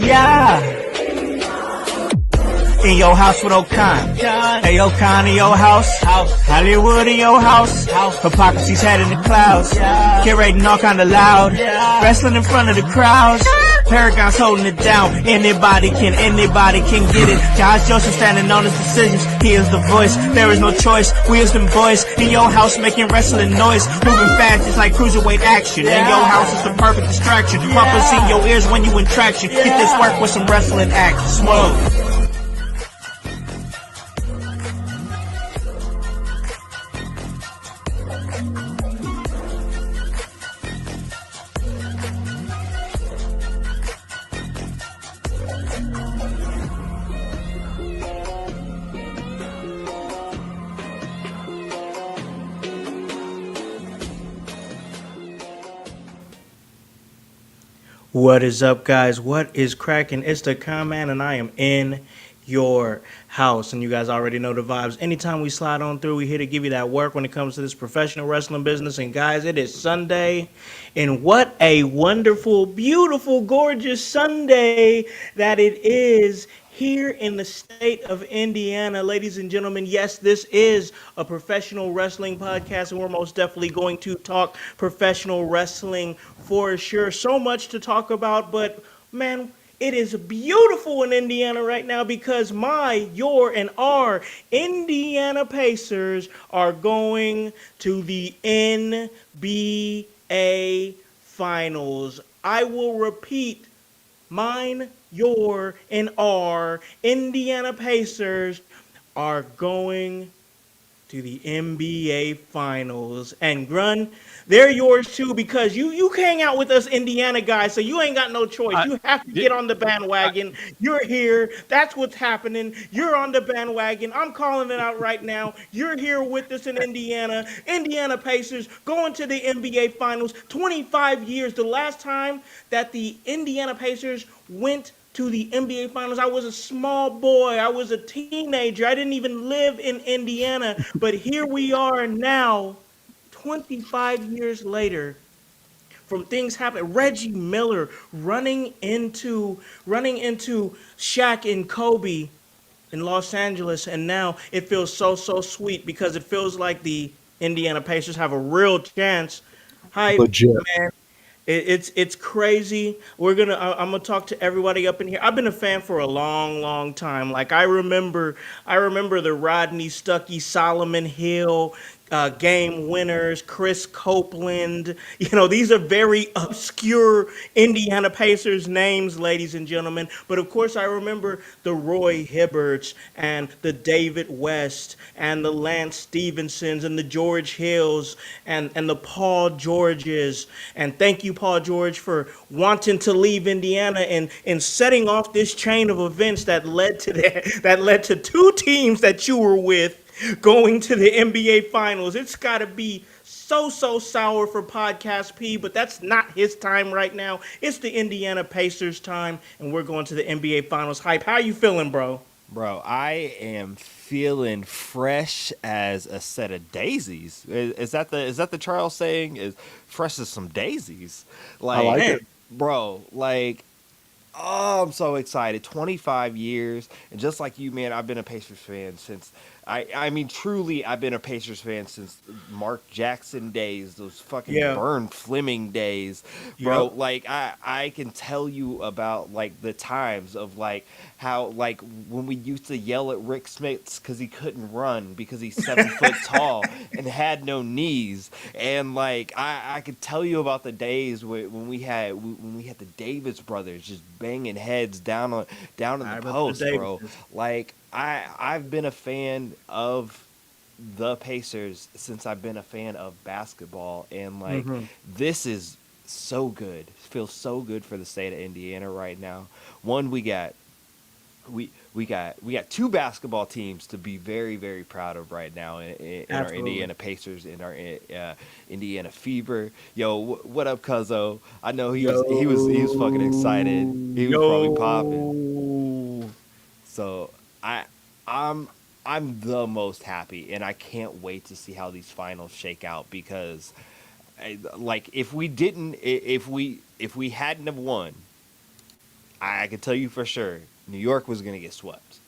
Yeah. In your house with O'Con. Hey, O'Con in your house. Hollywood in your house. Hypocrisy's head in the clouds. Curating all kind of loud. Wrestling in front of the crowds. Paragon's holding it down. Anybody can get it. Josh Joseph standing on his decisions. He is the voice. There is no choice. We is them boys in your house making wrestling noise. Moving fast just like cruiserweight action. In your house is the perfect distraction. Pumpers in your ears when you in traction. Get this work with some wrestling action. Smoke. What is up, guys? What is cracking? It's the Con-Man, and I am in your house. And you guys already know the vibes. Anytime we slide on through, we here to give you that work when it comes to this professional wrestling business. And guys, it is Sunday, and what a wonderful, beautiful, gorgeous Sunday that it is here in the state of Indiana. Ladies and gentlemen, yes, this is a professional wrestling podcast, and we're most definitely going to talk professional wrestling for sure. So much to talk about, but man, it is beautiful in Indiana right now because your, and our Indiana Pacers are going to the NBA Finals. I will repeat, mine, your, and our Indiana Pacers are going to the NBA Finals. And Grun, they're yours too because you hang out with us Indiana guys, so you ain't got no choice. You have to get on the bandwagon. You're here. That's what's happening. You're on the bandwagon. I'm calling it out right now. You're here with us in Indiana. Indiana Pacers going to the NBA Finals. 25 years. The last time that the Indiana Pacers went to the NBA Finals, I was a small boy. I was a teenager. I didn't even live in Indiana. But here we are now, 25 years later, from things happening. Reggie Miller running into Shaq and Kobe in Los Angeles, and now it feels so sweet because it feels like the Indiana Pacers have a real chance. Hype, Legit. man. It's crazy. I'm gonna talk to everybody up in here. I've been a fan for a long time. Like I remember the Rodney Stuckey, Solomon Hill game winners, Chris Copeland. These are very obscure Indiana Pacers names, ladies and gentlemen. But of course, I remember the Roy Hibberts and the David West and the Lance Stevensons and the George Hills and the Paul Georges. And thank you, Paul George, for wanting to leave Indiana and setting off this chain of events that led to that led to two teams that you were with going to the NBA Finals. It's got to be so sour for Podcast P, but that's not his time right now. It's the Indiana Pacers time, and we're going to the NBA Finals. Hype, how you feeling, bro? Bro, I am feeling fresh as a set of daisies. Is that the Charles saying? Is fresh as some daisies? I like Man, it. Bro, oh, I'm so excited. 25 years. And just like you, man, I've been a Pacers fan since I mean truly I've been a Pacers fan since Mark Jackson days, those fucking yeah, Vern Fleming days. Bro, yep. like I can tell you about like the times of like how like when we used to yell at Rick Smits because he couldn't run because he's 7 foot tall and had no knees. And like I could tell you about the days when we had the Davis brothers just banging heads down in I the remember the post, bro. Davises. Like I've been a fan of the Pacers since I've been a fan of basketball, and like Hmm. this is so good. Feels so good for the state of Indiana right now. One, we got two basketball teams to be very proud of right now in our Absolutely. Indiana Pacers, in our Indiana Fever. Yo, what up, Cuzzo? I know he was fucking excited. He was probably popping. Yo. So I I'm I'm the most happy, and I can't wait to see how these finals shake out because Like if we didn't, if we hadn't have won, I can tell you for sure, New York was gonna get swept.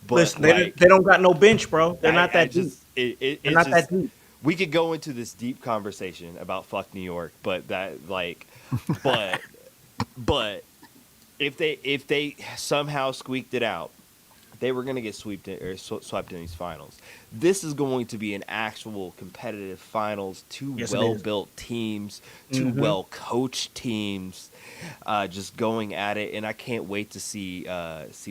But Listen, like, they don't got no bench, bro. They're not I that deep. just They're it's not that just deep. we could go into this deep conversation about fuck New York, but that like, but but if they somehow squeaked it out, they were going to get swept in these finals. This is going to be an actual competitive finals. Two Yes, it well is. built teams, two Mm-hmm. well coached teams, just going at it. And I can't wait to see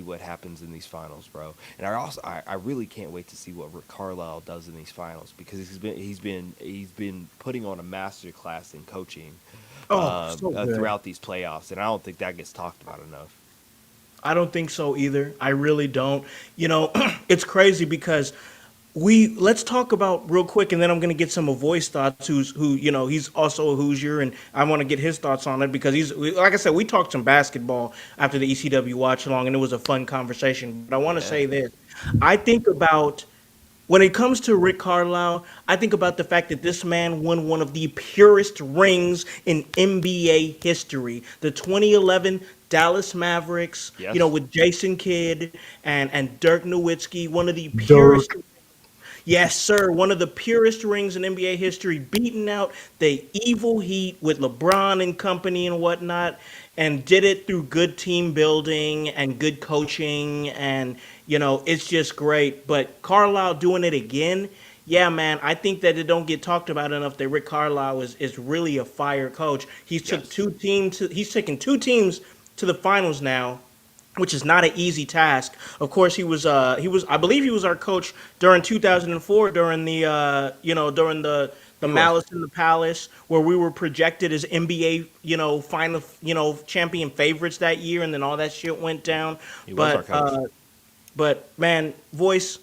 what happens in these finals, bro. And I really can't wait to see what Rick Carlisle does in these finals because he's been putting on a master class in coaching Oh, so good. throughout these playoffs, and I don't think that gets talked about enough. I don't think so either. I really don't. You know, it's crazy because let's talk about real quick, and then I'm gonna get some of Voice thoughts. He's also a Hoosier, and I want to get his thoughts on it because like I said, we talked some basketball after the ECW watch along, and it was a fun conversation. But I want to Yeah. say this: I think about when it comes to Rick Carlisle, I think about the fact that this man won one of the purest rings in NBA history. The 2011 Dallas Mavericks, Yes. with Jason Kidd and Dirk Nowitzki, one of the purest. Dirk. Yes, sir. One of the purest rings in NBA history, beating out the evil Heat with LeBron and company and whatnot, and did it through good team building and good coaching. And, it's just great. But Carlisle doing it again, yeah, man, I think that it don't get talked about enough that Rick Carlisle is really a fire coach. Yes. He's taken two teams to the finals now, which is not an easy task. Of course, I believe he was our coach during 2004 during during the He was. Malice in the Palace, where we were projected as NBA final champion favorites that year, and then all that shit went down. He was our But coach. man, Voice,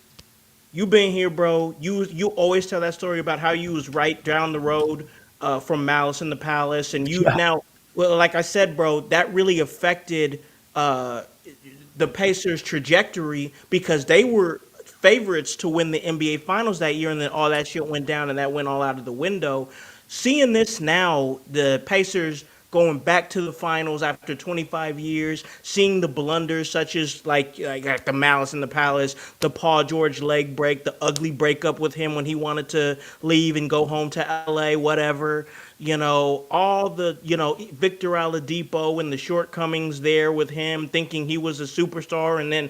you been here, bro. You always tell that story about how you was right down the road from Malice in the Palace, and you Yeah. now, well, like I said, bro, that really affected uh, the Pacers' trajectory because they were favorites to win the NBA Finals that year, and then all that shit went down, and that went all out of the window. Seeing this now, the Pacers going back to the finals after 25 years, seeing the blunders such as like the Malice in the Palace, the Paul George leg break, the ugly breakup with him when he wanted to leave and go home to LA, whatever. All the, Victor Oladipo and the shortcomings there with him thinking he was a superstar, and then,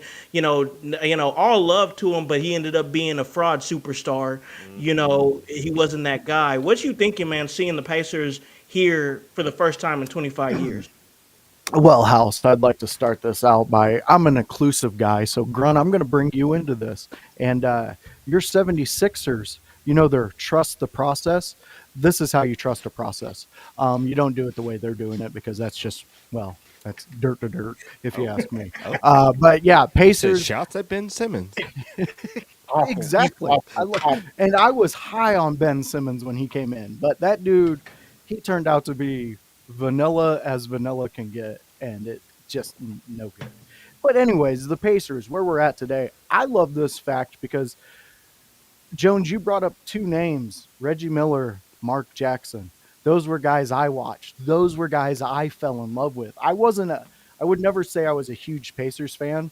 all love to him, but he ended up being a fraud superstar. He wasn't that guy. What you thinking, man, seeing the Pacers here for the first time in 25 years? Well, House, I'd like to start this out by I'm an inclusive guy. So, Grun, I'm going to bring you into this. And your 76ers, their trust the process. This is how you trust a process. You don't do it the way they're doing it because that's just, well, that's dirt to dirt, if you Oh, ask me. oh. But yeah, He said Pacers, shouts at Ben Simmons. Awful. He's exactly. awful. Awful. And I was high on Ben Simmons when he came in, but that dude, he turned out to be vanilla as vanilla can get, and it just no good. But anyways, the Pacers, where we're at today, I love this fact because Jones, you brought up two names, Reggie Miller, Mark Jackson. Those were guys I watched. Those were guys I fell in love with. I would never say I was a huge Pacers fan,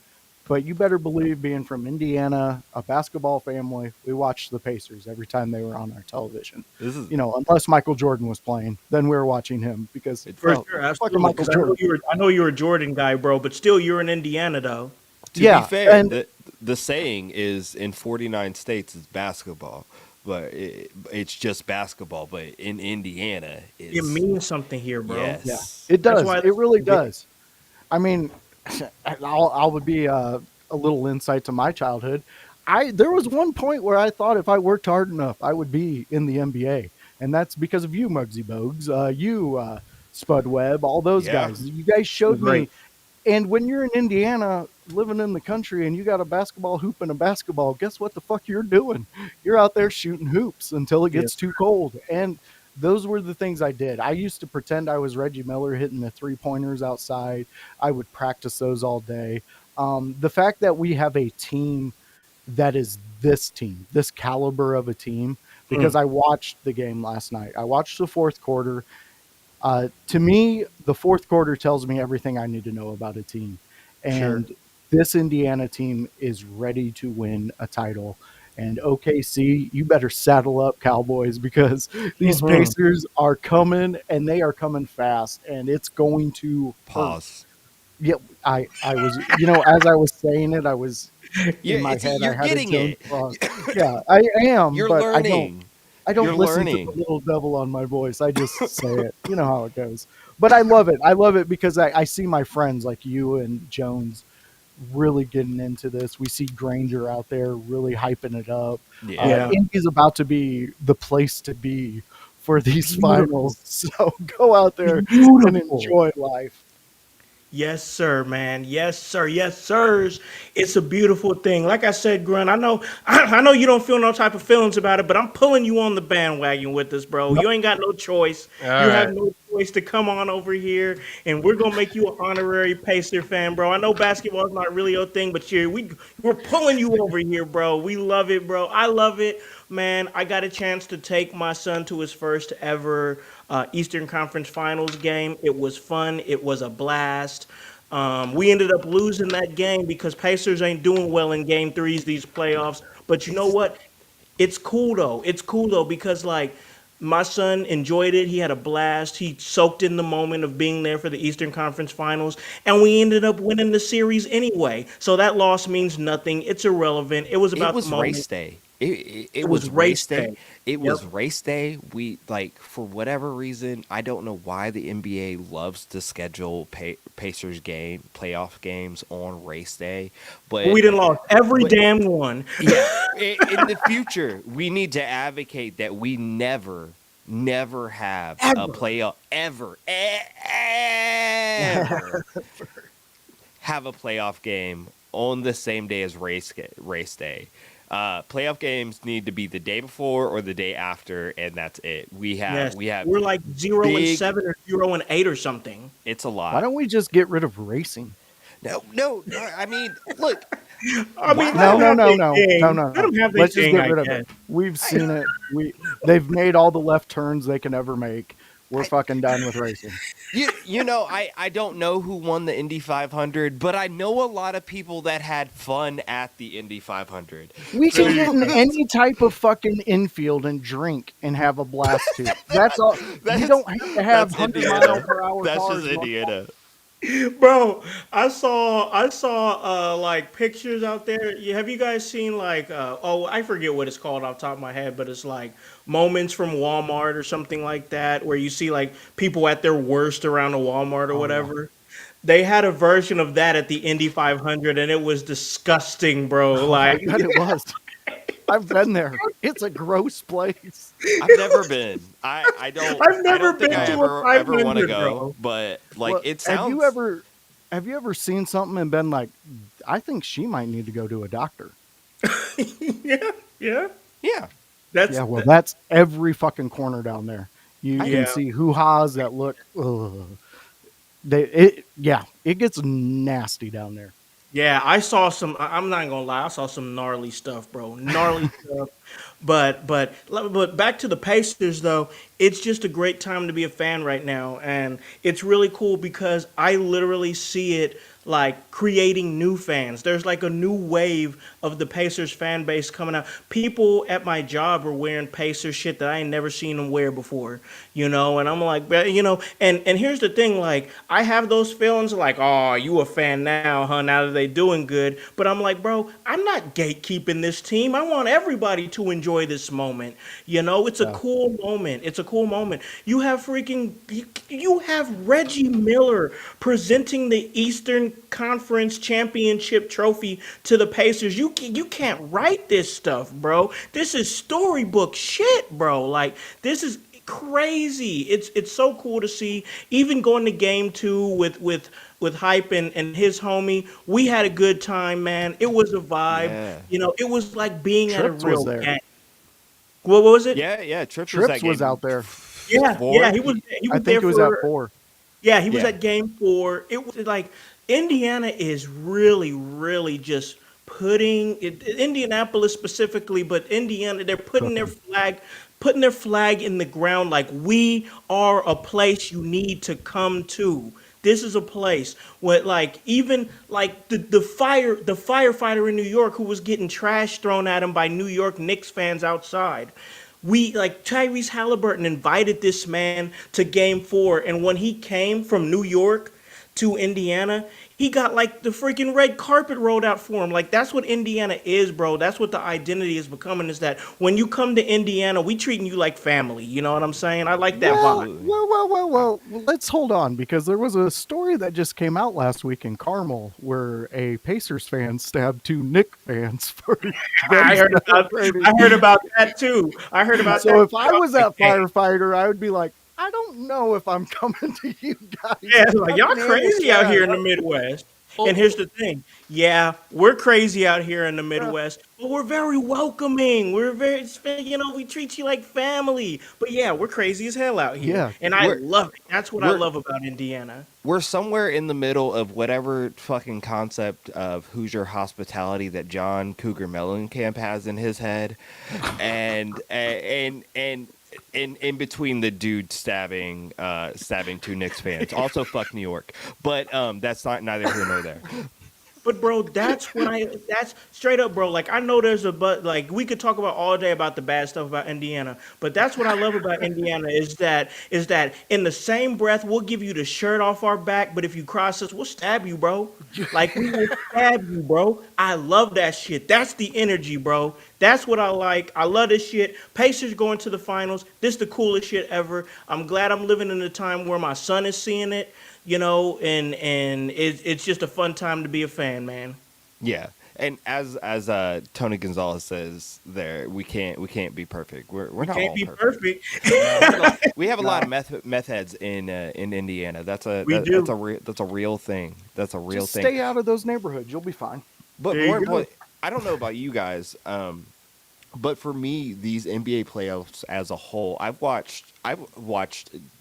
but you better believe being from Indiana, a basketball family, we watched the Pacers every time they were on our television. This is Unless Michael Jordan was playing, then we were watching him because, it's For well, sure, fucking absolutely. Michael Because Jordan. I know you're a Jordan guy, bro, but still, you're in Indiana, though. to be Yeah. fair, And the saying is in 49 states is basketball, but it's just basketball. But in Indiana, It it's means something here, bro. yeah, yes. it That's does. why. It really does. I mean, I'll be a little insight to my childhood. There was one point where I thought if I worked hard enough, I would be in the NBA, and that's because of you, Muggsy Bogues, Spud Webb, all those Yeah, guys. You guys You're showed me. great. And when you're in Indiana, living in the country, and you got a basketball hoop and a basketball, guess what the fuck you're doing? You're out there shooting hoops until it Yes. gets too cold. And those were the things I did. I used to pretend I was Reggie Miller hitting the 3 pointers outside. I would practice those all day. The fact that we have a team that is this team, this caliber of a team, because I watched the game last night. I watched the fourth quarter. To me, the fourth quarter tells me everything I need to know about a team. Sure. And this Indiana team is ready to win a title. And OKC, you better saddle up, Cowboys, because these Mhm. Pacers are coming and they are coming fast, and it's going to hurt. Pause. Yeah, I was, as I was saying it, I was in my head, I You're had a getting Jones it. Cross. Yeah, I am, You're but I don't. learning. I You're don't listen to the learning. little devil on my voice. I just say it. You know how it goes. But I love it. I love it because I see my friends like you and Jones really getting into this. We see Granger out there really hyping it up. Yeah. Yeah. Indy's about to be the place to be for these Beautiful. finals. So go out there and Beautiful. enjoy life. Yes, sir, man. Yes, sir. Yes, sirs. It's a beautiful thing. Like I said, Grun, I know I know you don't feel no type of feelings about it, but I'm pulling you on the bandwagon with this, bro. Nope. You ain't got no choice. All You have right. no choice to come on over here, and we're gonna make you an honorary Pacer fan, bro. I know basketball is not really your thing, but we're pulling you over here, bro. We love it, bro. I love it, man. I got a chance to take my son to his first ever Eastern Conference Finals game. It was fun. It was a blast. We ended up losing that game because Pacers ain't doing well in game threes these playoffs. But you know It's what? It's cool though. It's cool though because like my son enjoyed it. He had a blast. He soaked in the moment of being there for the Eastern Conference Finals, and we ended up winning the series anyway. So that loss means nothing. It's irrelevant. It was it about the was moment. race day. It It was was race race day. day. It Yep. was race day. We like for whatever reason, I don't know why the NBA loves to schedule Pacers game playoff games on race day, but We didn't lost every but damn one. yeah, in the future, we need to advocate that we never have a Ever. playoff ever have a playoff game on the same day as race day. Playoff games need to be the day before or the day after, and that's it. Yes. We have We're like 0 and big. 7 or 0 and 8 or something. It's a Why lot. don't we just get rid of racing? No. I mean, look. I Why? mean, let No, them no, have no, their no, no, thing. no, Let no. them have their Let's just thing, get I rid of guess. it. We've seen it. They've made all the left turns they can ever make. We're I, fucking done with racing. you know, I don't know who won the Indy 500, but I know a lot of people that had fun at the Indy 500. We So can get in any type of fucking infield and drink and have a blast too. That's all. We that's don't have to have that's 100-mile Indiana. per hour That's just cars going. Indiana. Bro, I saw like pictures out there. Have you guys seen like oh, I forget what it's called off the top of my head, but it's like moments from Walmart or something like that where you see like people at their worst around a Walmart or Oh yeah. whatever. They had a version of that at the Indy 500 and it was disgusting, bro. Oh, I Like bet it was. I've been there. It's a gross place. I've never been. I've I never don't think been I to a ever want to 500, go, bro. but like Well, it have you sounds. ever have you ever seen something and been like, I think she might need to go to a doctor? Yeah, yeah. Yeah. That's Yeah, well, that's every fucking corner down there. You I can yeah. see hoo-has that look. Ugh. It gets nasty down there. Yeah, I saw some. I'm not gonna lie, I saw some gnarly stuff, bro. Gnarly stuff. But back to the Pacers though, it's just a great time to be a fan right now, and it's really cool because I literally see it like creating new fans. There's like a new wave of the Pacers fan base coming out. People at my job are wearing Pacers shit that I ain't never seen them wear before, and I'm like, and here's the thing, like I have those feelings like, oh, you a fan now, huh? Now that they doing good, but I'm like, bro, I'm not gatekeeping this team. I want everybody to enjoy this moment. It's a Yeah. cool moment. It's a cool moment. You have Reggie Miller presenting the Eastern Conference Championship trophy to the Pacers. You can't write this stuff, bro. This is storybook shit, bro. Like this is crazy. It's so cool to see. Even going to game two with Hype and his homie, we had a good time, man. It was a vibe. Yeah. It was like being at a Trips was real there. game. What was it? Yeah. Trips was Trips that was game out there. Yeah. four. He I was think there it was at for 4. yeah, he was Yeah. at game four. It was like Indiana is really, really just putting Indianapolis specifically, but Indiana, they're putting their flag in the ground like we are a place you need to come to. This is a place where like even like the firefighter in New York who was getting trash thrown at him by New York Knicks fans outside. We like Tyrese Halliburton invited this man to game 4, and when he came from New York to Indiana, he got like the freaking red carpet rolled out for him. Like that's what Indiana is, bro. That's what the identity is becoming. Is that when you come to Indiana, we treating you like family. You know what I'm saying? I like that Well, vibe. well, let's hold on because there was a story that just came out last week in Carmel where a Pacers fan stabbed 2 Knick fans for them celebrating. I heard about that too. I heard about So that. if I was that Hey, firefighter, I would be like, I don't know if I'm coming to you guys. yeah, it's like I y'all can handle crazy out here trash. in the Midwest. Oh, And here's the thing. Yeah, we're crazy out here in the Yeah. Midwest, but we're very welcoming. We're very, we treat you like family. But yeah, we're crazy as hell out here. Yeah. And I We're love it. That's what I we're love about Indiana. we're somewhere in the middle of whatever fucking concept of Hoosier hospitality that John Cougar Mellencamp has in his head, and in between the dude stabbing 2 Knicks fans. Also, fuck New York, but that's not neither here nor there. But bro, that's straight up, bro. Like I know there's like we could talk about all day about the bad stuff about Indiana, but that's what I love about Indiana is that in the same breath we'll give you the shirt off our back, but if you cross us, we'll stab you, bro. Like we will stab you, bro. I love that shit. That's the energy, bro. That's what I like. I love this shit. Pacers going to the finals. This the coolest shit ever. I'm glad I'm living in a time where my son is seeing it. And it's just a fun time to be a fan, man. Yeah, and as Tony Gonzalez says, there we can't be perfect. We're not Can't all be perfect. perfect. We have a lot of meth heads in Indiana. We do. That's a real thing. That's a real Just thing. stay out of those neighborhoods. You'll be fine. But There you more go. important, I don't know about you guys, but for me, these NBA playoffs as a whole, I've watched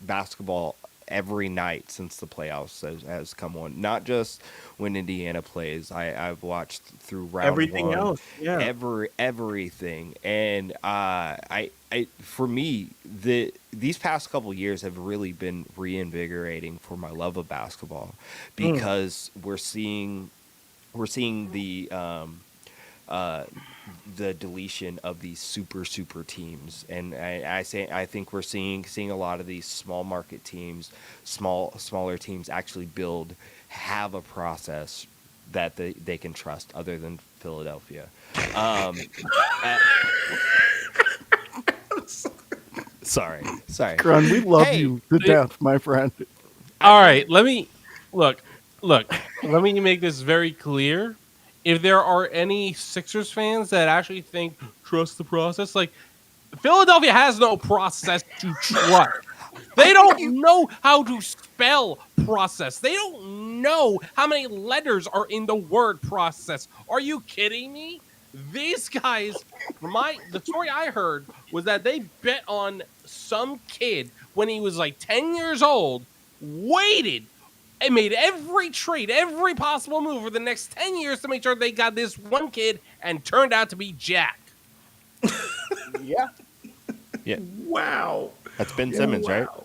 basketball every night since the playoffs has come on. Not just when Indiana plays. I've watched through round Everything one, else, yeah. everything, and for me, these past couple years have really been reinvigorating for my love of basketball because we're seeing the deletion of these super teams, and I think we're seeing a lot of these small market teams, smaller teams actually have a process that they can trust other than Philadelphia. Um, uh, sorry. Grun, we love Hey, you to death, my friend. all right. Let me look. Let me make this very clear. If there are any Sixers fans that actually think trust the process, like Philadelphia has no process to trust. They don't know how to spell process. They don't know how many letters are in the word process. Are you kidding me? These guys, the story I heard was that they bet on some kid when he was like 10 years old, waited and made every trade, every possible move for the next 10 years to make sure they got this one kid and turned out to be Jack. Yeah. Yeah, Wow. that's Ben Simmons, right? Wow.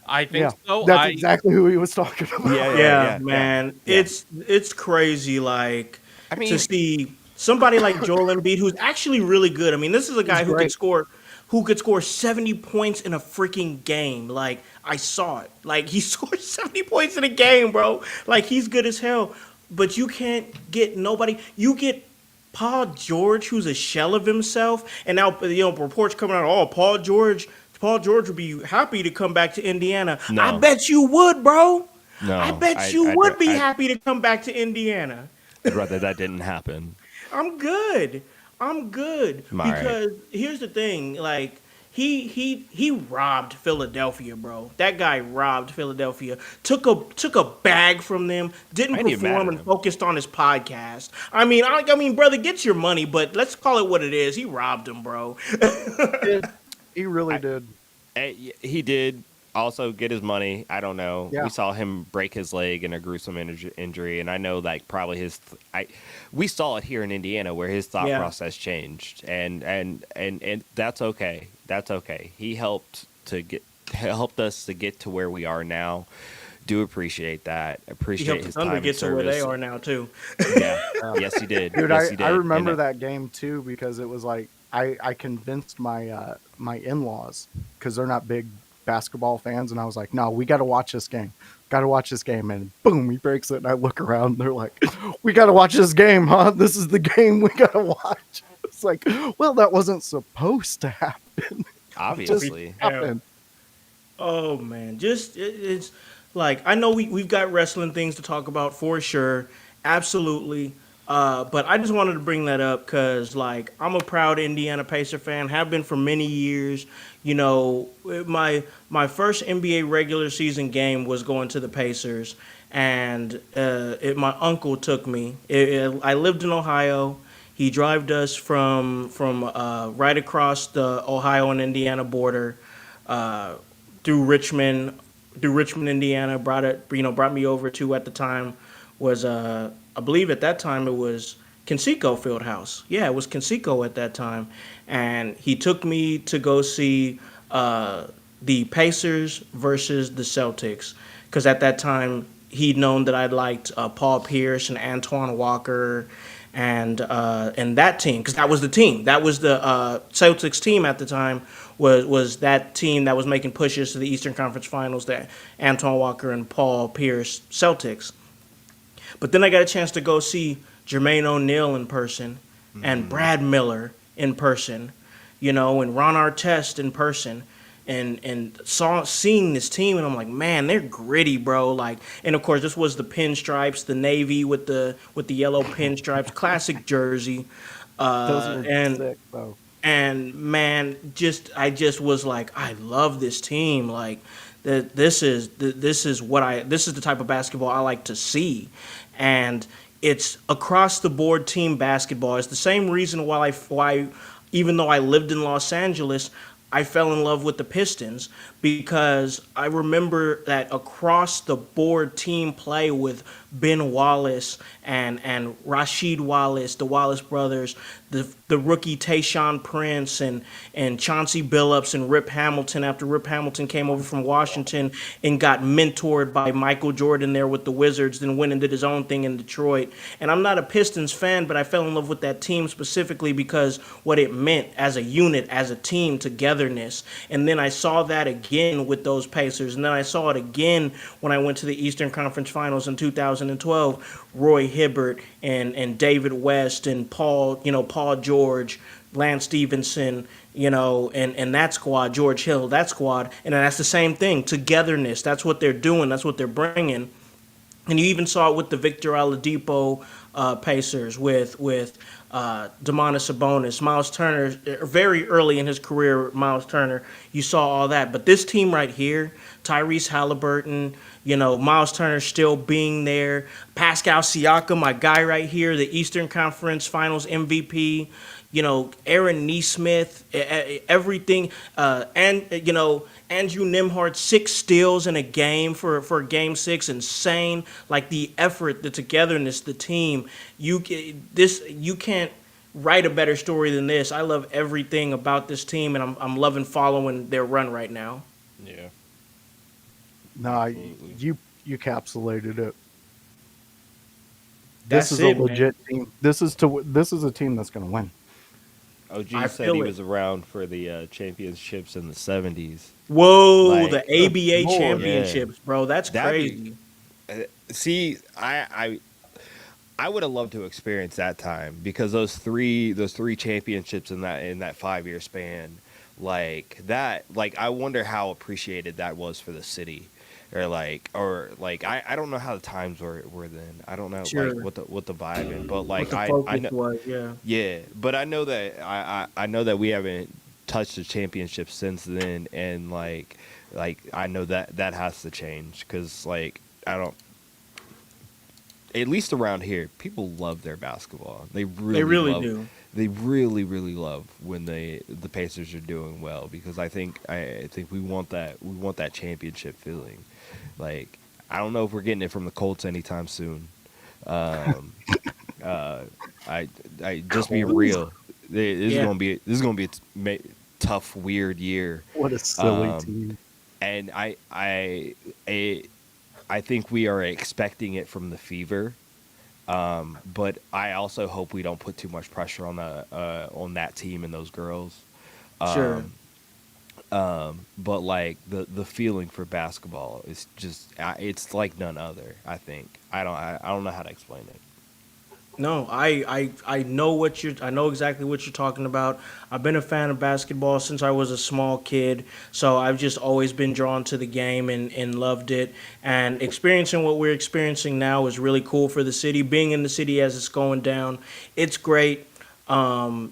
I think Yeah. so. That's exactly who he was talking about. Yeah, man. yeah. It's crazy like I mean, to see somebody like Joel Embiid who's actually really good. I mean, this is a guy He's who great. could score 70 points in a freaking game. Like I saw it. Like he scored 70 points in a game, bro. Like he's good as hell. But you can't get nobody. You get Paul George, who's a shell of himself, and now reports coming out. Oh, Paul George would be happy to come back to Indiana. No. I bet you would, bro. no. I bet you would be happy to come back to Indiana. I'd rather that didn't happen. I'm good. I'm all right. Because here's the thing, like he robbed Philadelphia, bro. That guy robbed Philadelphia. Took a bag from them. Didn't I ain't even mad perform at and him. focused on his podcast. I mean, brother, get your money, but let's call it what it is. He robbed him, bro. He really did. He did. also get his money. I don't know. Yeah. We saw him break his leg in a gruesome injury, and I know like probably we saw it here in Indiana where his thought Yeah. process changed, and that's okay. That's okay. He helped us to get to where we are now. Do appreciate that. He Appreciate helped the his Thunder time and get to where they service. are now too. Yeah. Yeah. Yes, he did. Dude, Yes, he I did. And remember that game too because it was like I convinced my in-laws because they're not big basketball fans, and I was like, no, we got to watch this game. Got to watch this game, and boom, he breaks it, and I look around, and they're like, we got to watch this game, huh? This is the game we got to watch. It's like, well, that wasn't supposed to happen. Just obviously. happened. Oh man, it's like I know we've got wrestling things to talk about for sure, absolutely. But I just wanted to bring that up because like I'm a proud Indiana Pacer fan, have been for many years. You know, my first NBA regular season game was going to the Pacers, and my uncle took me. I lived in Ohio. He drove us from right across the Ohio and Indiana border. Uh, through Richmond, Indiana. Brought me over to at the time was I believe at that time it was Conseco Fieldhouse. Yeah, it was Conseco at that time, and he took me to go see the Pacers versus the Celtics because at that time he'd known that I liked Paul Pierce and Antoine Walker and that team because that was the team that was the Celtics team at the time was that team that was making pushes to the Eastern Conference Finals, that Antoine Walker and Paul Pierce Celtics. But then I got a chance to go see Jermaine O'Neal in person and Brad Miller in person, you know, and Ron Artest in person. And seeing this team, and I'm like, man, they're gritty, bro. Like, and of course, this was the pinstripes, the navy with the yellow pinstripes, classic jersey, Those were and sick, though. man, I just was like, I love this team. Like, this is the type of basketball I like to see, and it's across the board team basketball. It's the same reason why even though I lived in Los Angeles, I fell in love with the Pistons because I remember that across the board team play with Ben Wallace and Rasheed Wallace, the Wallace brothers, the rookie Tayshaun Prince and Chauncey Billups and Rip Hamilton after Rip Hamilton came over from Washington and got mentored by Michael Jordan there with the Wizards, then went and did his own thing in Detroit. And I'm not a Pistons fan, but I fell in love with that team specifically because what it meant as a unit, as a team, togetherness. And then I saw that again with those Pacers. And then I saw it again when I went to the Eastern Conference Finals in 2012. Roy Hibbert and David West and Paul George, Lance Stevenson, and that squad, George Hill, that squad. And that's the same thing, togetherness. That's what they're doing. That's what they're bringing. And you even saw it with the Victor Oladipo Pacers with Domantas Sabonis, Miles Turner, very early in his career, Miles Turner. You saw all that. But this team right here, Tyrese Halliburton, Miles Turner still being there, Pascal Siakam, my guy right here, the Eastern Conference Finals MVP, Aaron Nesmith, everything, Andrew Nembhard, 6 steals in a game for game 6, insane. Like the effort, the togetherness, the team. You can't write a better story than this. I love everything about this team, and I'm loving following their run right now. Yeah. No, Absolutely. you capsulated it. That's This is it, a man. legit team. This is a team that's going to win. OG I said feel he it. was around for the championships in the 70s. Whoa, Like, the ABA Lord. championships, bro. That's That'd be- crazy. See, I would have loved to experience that time because those three championships in that 5-year span, like I wonder how appreciated that was for the city. Or I don't know how the times were then. I don't know Sure. like what the vibe is, but What like the I focus know, was, yeah. yeah, but I know that I know that we haven't touched the championship since then, and like I know that has to change because like I don't, at least around here, people love their basketball. They really They really love, do. they really love when the Pacers are doing well, because I think we want that championship feeling. Like, I don't know if we're getting it from the Colts anytime soon. Um, uh, I just being Coles? real, Yeah, this is gonna be a tough, weird year. What a silly Um, team. and I I think we are expecting it from the Fever. But I also hope we don't put too much pressure on that team and those girls. sure. But like the feeling for basketball is just it's like none other. I think I don't know how to explain it. No, I know I know exactly what you're talking about. I've been a fan of basketball since I was a small kid, so I've just always been drawn to the game and loved it. And experiencing what we're experiencing now is really cool for the city. Being in the city as it's going down, it's great. I'm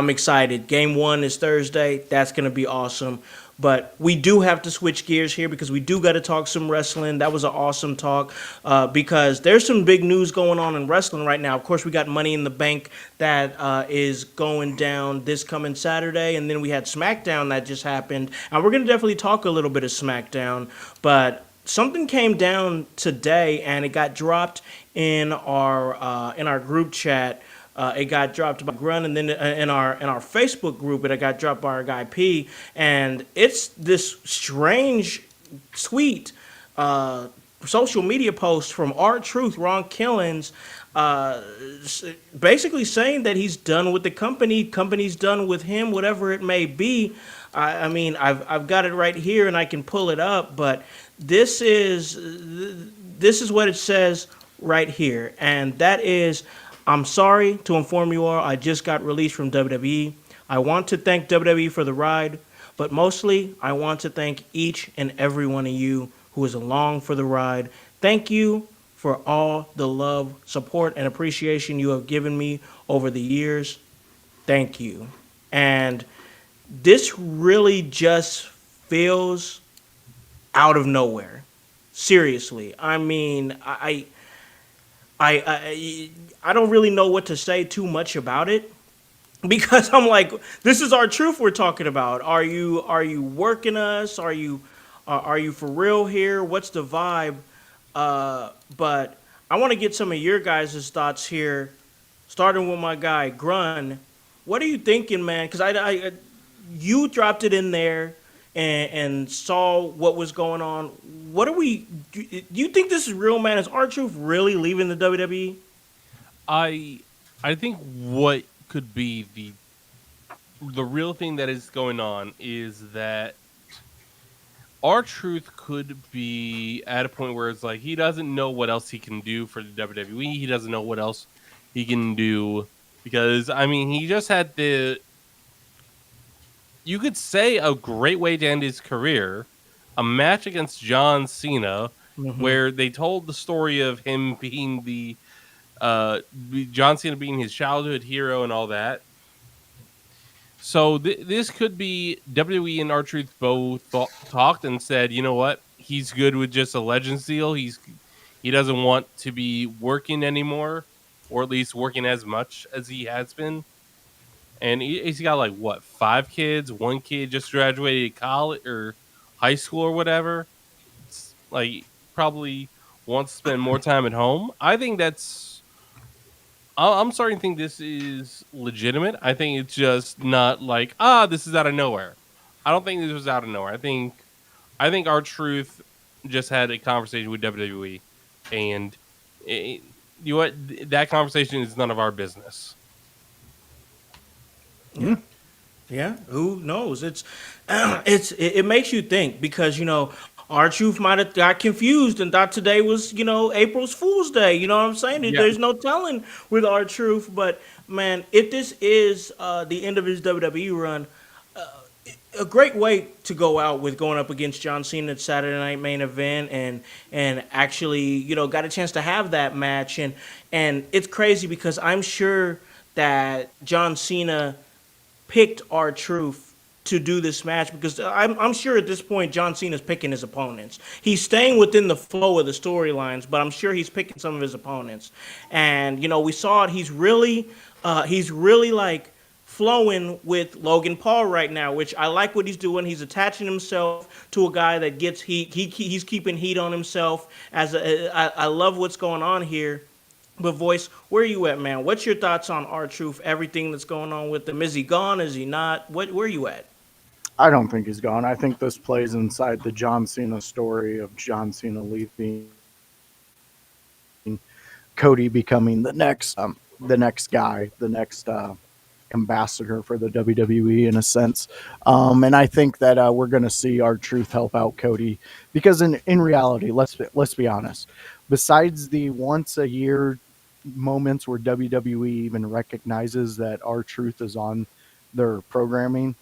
excited. Game one is Thursday. That's gonna be awesome. But we do have to switch gears here because we do got to talk some wrestling. That was an awesome talk because there's some big news going on in wrestling right now. Of course, we got Money in the Bank that is going down this coming Saturday, and then we had SmackDown that just happened, and we're gonna definitely talk a little bit of SmackDown. But something came down today, and it got dropped in our group chat. It got dropped by Grun, and then in our Facebook group, it got dropped by our guy P. And it's this strange tweet, social media post from R Truth, Ron Killens, uh, basically saying that he's done with the company, company's done with him, whatever it may be. I mean, I've got it right here, and I can pull it up, but this is this is what it says right here, and that is, I'm sorry to inform you all, I just got released from WWE. I want to thank WWE for the ride, but mostly I want to thank each and every one of you who is along for the ride. Thank you for all the love, support, and appreciation you have given me over the years. Thank you. And this really just feels out of nowhere. Seriously. I mean, I don't really know what to say too much about it because I'm like, this is our truth we're talking about. Are you working us? Are you for real here? What's the vibe? But I want to get some of your guys' thoughts here, starting with my guy Grun. What are you thinking, man? Because you dropped it in there and saw what was going on. What are we? Do you think this is real, man? Is R Truth really leaving the WWE? I I think what could be the real thing that is going on is that our truth could be at a point where it's like he doesn't know what else he can do for the WWE. He doesn't know what else he can do because I mean he just had the, you could say, a great way to end his career, a match against John Cena, Mm-hmm. where they told the story of him being uh John Cena being his childhood hero and all that. So this could be WWE and R-Truth both talked and said, you know what, he's good with just a Legends deal. He doesn't want to be working anymore, or at least working as much as he has been. And he's got like what, 5 kids? One kid just graduated college or high school or whatever. It's like probably wants to spend more time at home. I think that's. I'm starting to think this is legitimate. I think it's just not like, this is out of nowhere. I don't think this was out of nowhere. I think our truth just had a conversation with WWE, and it, you know what? That conversation is none of our business. Yeah. Yeah, who knows? It makes you think because our truth might have got confused and thought today was April's Fool's Day. You know what I'm saying? Yeah. There's no telling with our truth. But man, if this is the end of his WWE run, a great way to go out with going up against John Cena at Saturday Night Main Event and actually got a chance to have that match and it's crazy because I'm sure that John Cena picked our truth to do this match because I'm sure at this point John Cena's picking his opponents. He's staying within the flow of the storylines, but I'm sure he's picking some of his opponents. And we saw it. He's really He's really like flowing with Logan Paul right now, which I like what he's doing. He's attaching himself to a guy that gets heat. He's keeping heat on himself. I love what's going on here. But voice, where are you at, man? What's your thoughts on R-Truth? Everything that's going on with him? Is he gone? Is he not? Where are you at? I don't think he's gone. I think this plays inside the John Cena story of John Cena leaving, Cody becoming the next guy, the next ambassador for the WWE in a sense. And I think that we're going to see R-Truth help out Cody because in reality, let's be honest. Besides the once a year moments where WWE even recognizes that R-Truth is on their programming,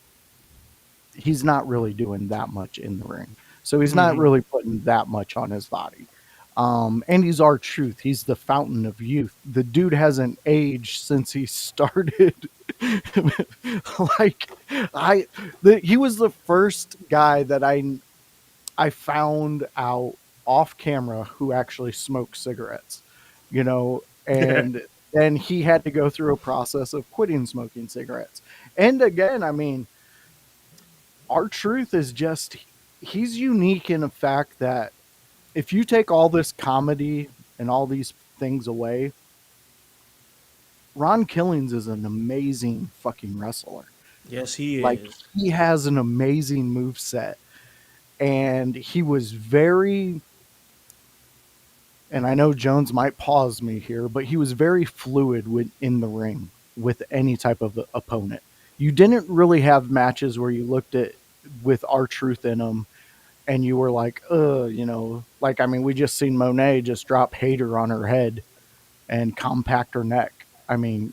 he's not really doing that much in the ring. So he's not Hmm. really putting that much on his body. And he's R-Truth. He's the fountain of youth. The dude hasn't aged since he started. like he was the first guy that I found out off camera who actually smoked cigarettes, and then he had to go through a process of quitting smoking cigarettes. And again, I mean, R-Truth is just he's unique in the fact that if you take all this comedy and all these things away, Ron Killings is an amazing fucking wrestler. Yes, he Like is. he has an amazing move set, and he was very. And I know Jones might pause me here, but he was very fluid in the ring with any type of opponent. You didn't really have matches where you looked at with R-Truth in them and you were like, like, I mean, we just seen Monet just drop Hater on her head and compact her neck. I mean,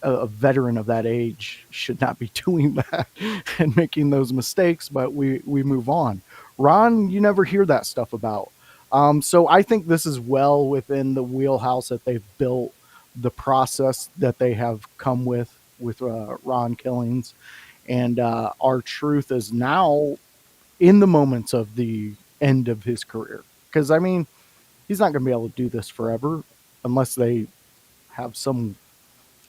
a veteran of that age should not be doing that and making those mistakes, but we move on. Ron, you never hear that stuff about. So I think this is well within the wheelhouse that they've built, the process that they have come with Ron Killings, and R-Truth is now in the moments of the end of his career. Because I mean, he's not going to be able to do this forever unless they have some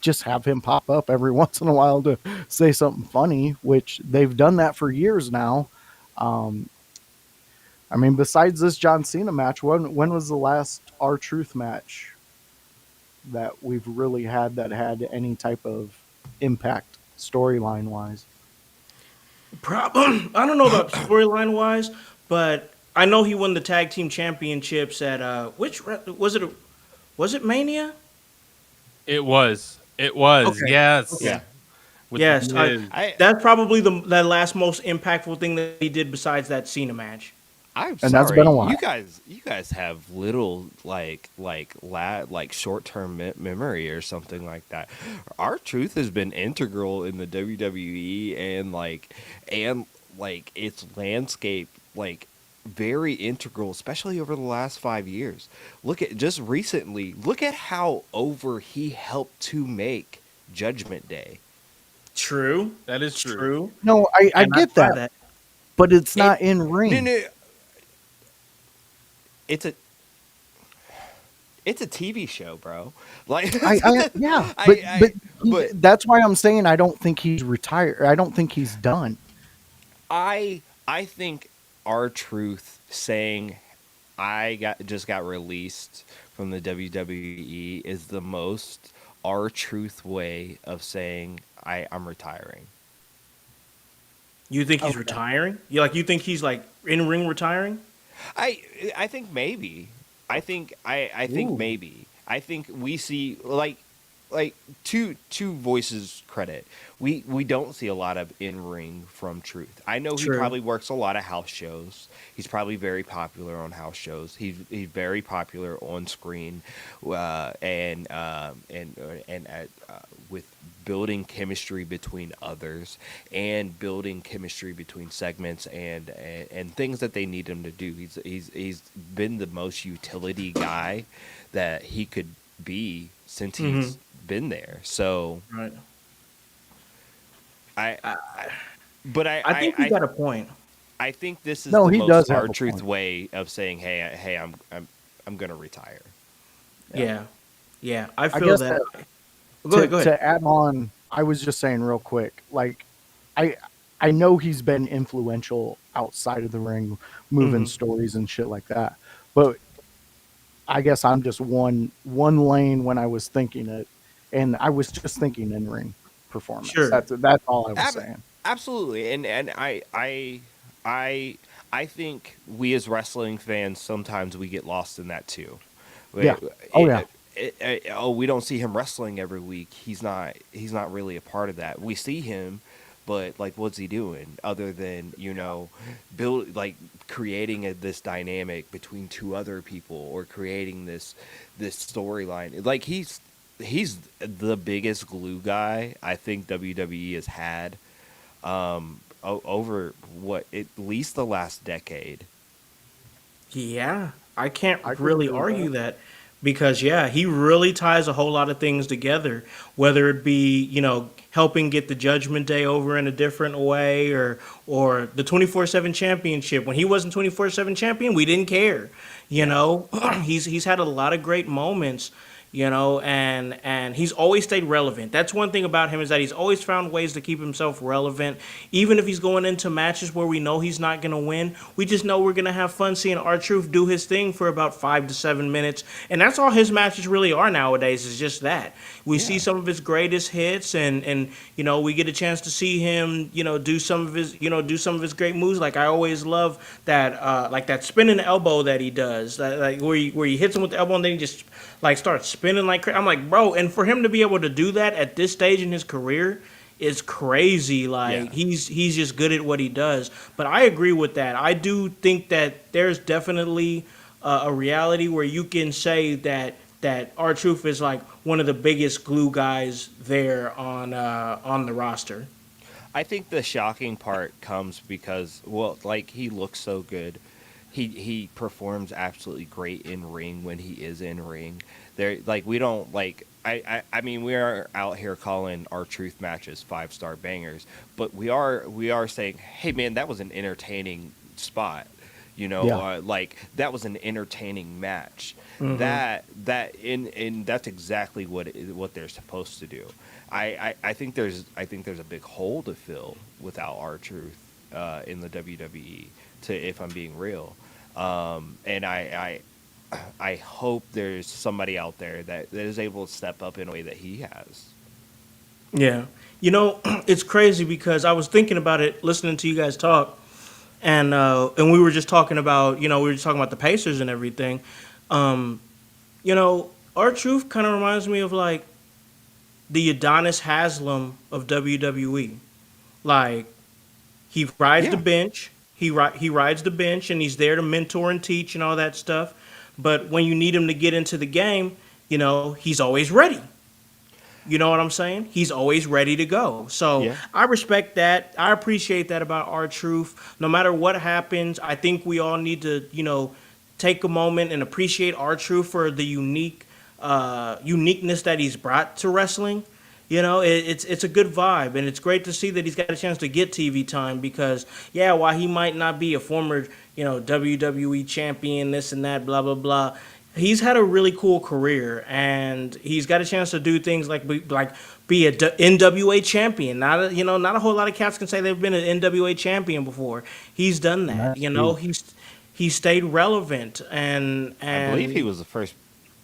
just have him pop up every once in a while to say something funny, which they've done that for years now. Um, I mean, besides this John Cena match, when was the last R-Truth match that we've really had that had any type of impact storyline wise? I don't know about storyline wise, but I know he won the tag team championships at was it? Was it Mania? It was. It was. Okay. Yes. Okay. Yeah. With the Yes, Miz. I that's probably the last most impactful thing that he did besides that Cena match. I'm And that's been sorry. a You while. guys have little like short-term memory or something like that. Our truth has been integral in the WWE and its landscape very integral, especially over the last 5 years. Look at just recently. Look at how over he helped to make Judgment Day. True. That is It's true. true. No, I And I get buy that, that. but it's It not in no ring. no. It's a It's a TV show, bro. Like, Yeah, I, but that's why I'm saying I don't think he's retired. I don't think he's done. I think our truth saying I got released from the WWE is the most our truth way of saying I'm retiring. You think he's Okay. retiring? You think he's like in ring retiring? I I think maybe. I think Ooh. maybe. I think we see like two voices credit. We don't see a lot of in ring from Truth. I know he True. probably works a lot of house shows. He's probably very popular on house shows. He's very popular on screen, with building chemistry between others and building chemistry between segments and things that they need him to do. He's been the most utility guy that he could be since Hmm. he's been there. So Right. I, I, I but I think you got a point. I think this is No, the he most does our have a truth point. way of saying, hey, I'm gonna retire. Yeah. Yeah. Yeah. I I feel guess that. Go ahead. Go ahead. To add on, I was just saying real quick, like I I know he's been influential outside of the ring, moving Hmm. stories and shit like that. But I guess I'm just one lane when I was thinking it, and I was just thinking in ring performance. Sure. That's all I was Ab- saying. Absolutely, and I I think we as wrestling fans sometimes we get lost in that too. Yeah. Wait, Oh yeah. oh, we don't see him wrestling every week. He's not really a part of that. We see him, but like, what's he doing other than build like creating this dynamic between two other people or creating this storyline? Like he's the biggest glue guy I think WWE has had over what at least the last decade. Yeah, I can't I could really agree with that. argue that because yeah, he really ties a whole lot of things together, whether it be, helping get the Judgment Day over in a different way or the 24/7 championship. When he wasn't 24/7 champion, we didn't care. You Yeah. know, he's had a lot of great moments, and he's always stayed relevant. That's one thing about him is that he's always found ways to keep himself relevant, even if he's going into matches where we know he's not going to win. We just know we're going to have fun seeing R-Truth do his thing for about 5 to 7 minutes, and that's all his matches really are nowadays. Is just that we see Yeah. some of his greatest hits, and we get a chance to see him do some of his great moves. Like I always love that like that spinning elbow that he does, like where he hits him with the elbow and then he just like starts spinning like I'm like, bro, and for him to be able to do that at this stage in his career is crazy. Yeah. Like he's just good at what he does. But I agree with that. I do think that there's definitely a reality where you can say that R-Truth is like one of the biggest glue guys there on the roster. I think the shocking part comes because, well, like he looks so good. He performs absolutely great in ring when he is in ring. There, like we don't like. I mean, we are out here calling our truth matches 5-star bangers, but we are saying, hey man, that was an entertaining spot. Yeah. Like that was an entertaining match. Hmm. And that's exactly what they're supposed to do. I think there's a big hole to fill without our truth in the WWE. To if I'm being real, and I hope there's somebody out there that is able to step up in a way that he has. Yeah. It's crazy because I was thinking about it listening to you guys talk, and we were just talking about the Pacers and everything. Um, our truth kind of reminds me of like the Adonis Haslam of WWE. Like he rides the Yeah, bench, he rides the bench, and he's there to mentor and teach and all that stuff. But when you need him to get into the game, he's always ready. You know what I'm saying? He's always ready to go. So yeah. I respect that. I appreciate that about our truth. No matter what happens, I think we all need to, take a moment and appreciate our truth for the uniqueness that he's brought to wrestling. It's a good vibe, and it's great to see that he's got a chance to get TV time because, yeah, while he might not be a former, WWE champion, this and that, blah blah blah, he's had a really cool career, and he's got a chance to do things like be a NWA champion. Not a whole lot of cats can say they've been an NWA champion before. He's done And that. that's huge. He's stayed relevant, and I believe he and was the first.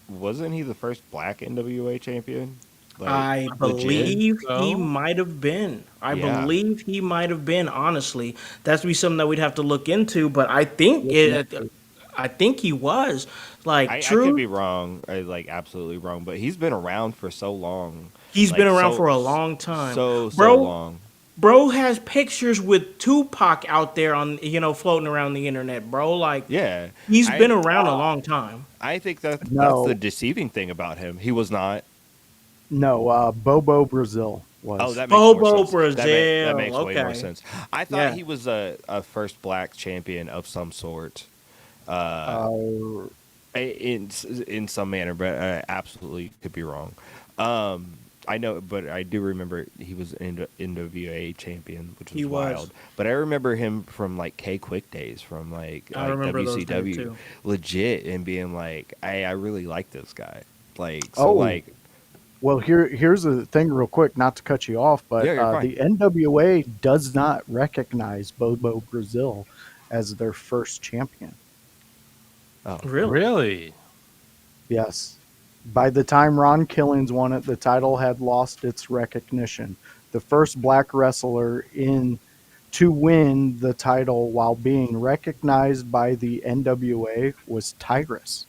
Wasn't he the first Black NWA champion? Like I legit. believe he So might have been. I Yeah, believe he might have been. Honestly, that's be something that we'd have to look into. But I think Looking up it. I think he was like I could true. be wrong, like absolutely wrong, but he's been around for so long, He's been like around for a long time, so bro. long. Bro has pictures with Tupac out there on floating around the internet, bro. Like Yeah, he's been I around a long time. I think that's the no, deceiving thing about him. He was not. no. Bobo Brazil Oh, was. that makes more Bobo sense. That Brazil. makes way more Okay. sense. I thought Yeah. he was a first black champion of some sort, uh, Uh, in some manner, but I absolutely could be wrong. Um, I know, but I do remember he was an NWA champion, which He was was. wild. But I remember him from like K Quick days, from I like remember those days WCW, too. legit, and being like, I really like this guy. Like so, oh, like Well, here's the thing, real quick, not to cut you off, but Yeah, you're fine. the NWA does not recognize Bobo Brazil as their first champion. Oh, Really? Really? Yes. By the time Ron Killings won it, the title had lost its recognition. The first black wrestler in to win the title while being recognized by the NWA was Tyrus.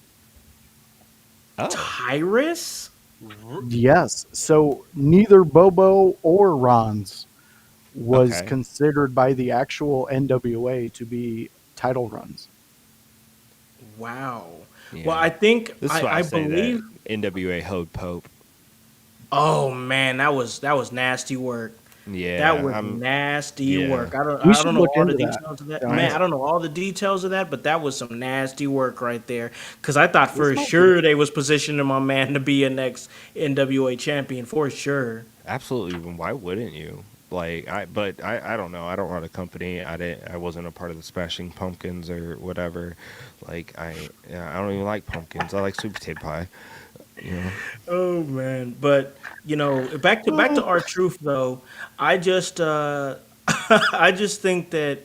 oh, Tyrus? R- Yes. So neither Bobo or Ron's was okay. considered by the actual NWA to be title runs. Wow. Well, Yeah. I think This is why I I say that believe. NWA Hode Pope. Oh man, that was nasty work. That Yeah, was nasty yeah. work. I don't We I should don't know look all the into that, details of that. Man, Jones. I don't know all the details of that, but that was some nasty work right there. Cause I thought This for might be sure they was positioning my man to be a next NWA champion for sure. Absolutely. Why wouldn't you? But I don't know. I don't run a company. I wasn't a part of the Smashing Pumpkins or whatever. Yeah, I don't even like pumpkins. I like sweet potato pie. You know. Oh man, but back to our truth though. I just I just think that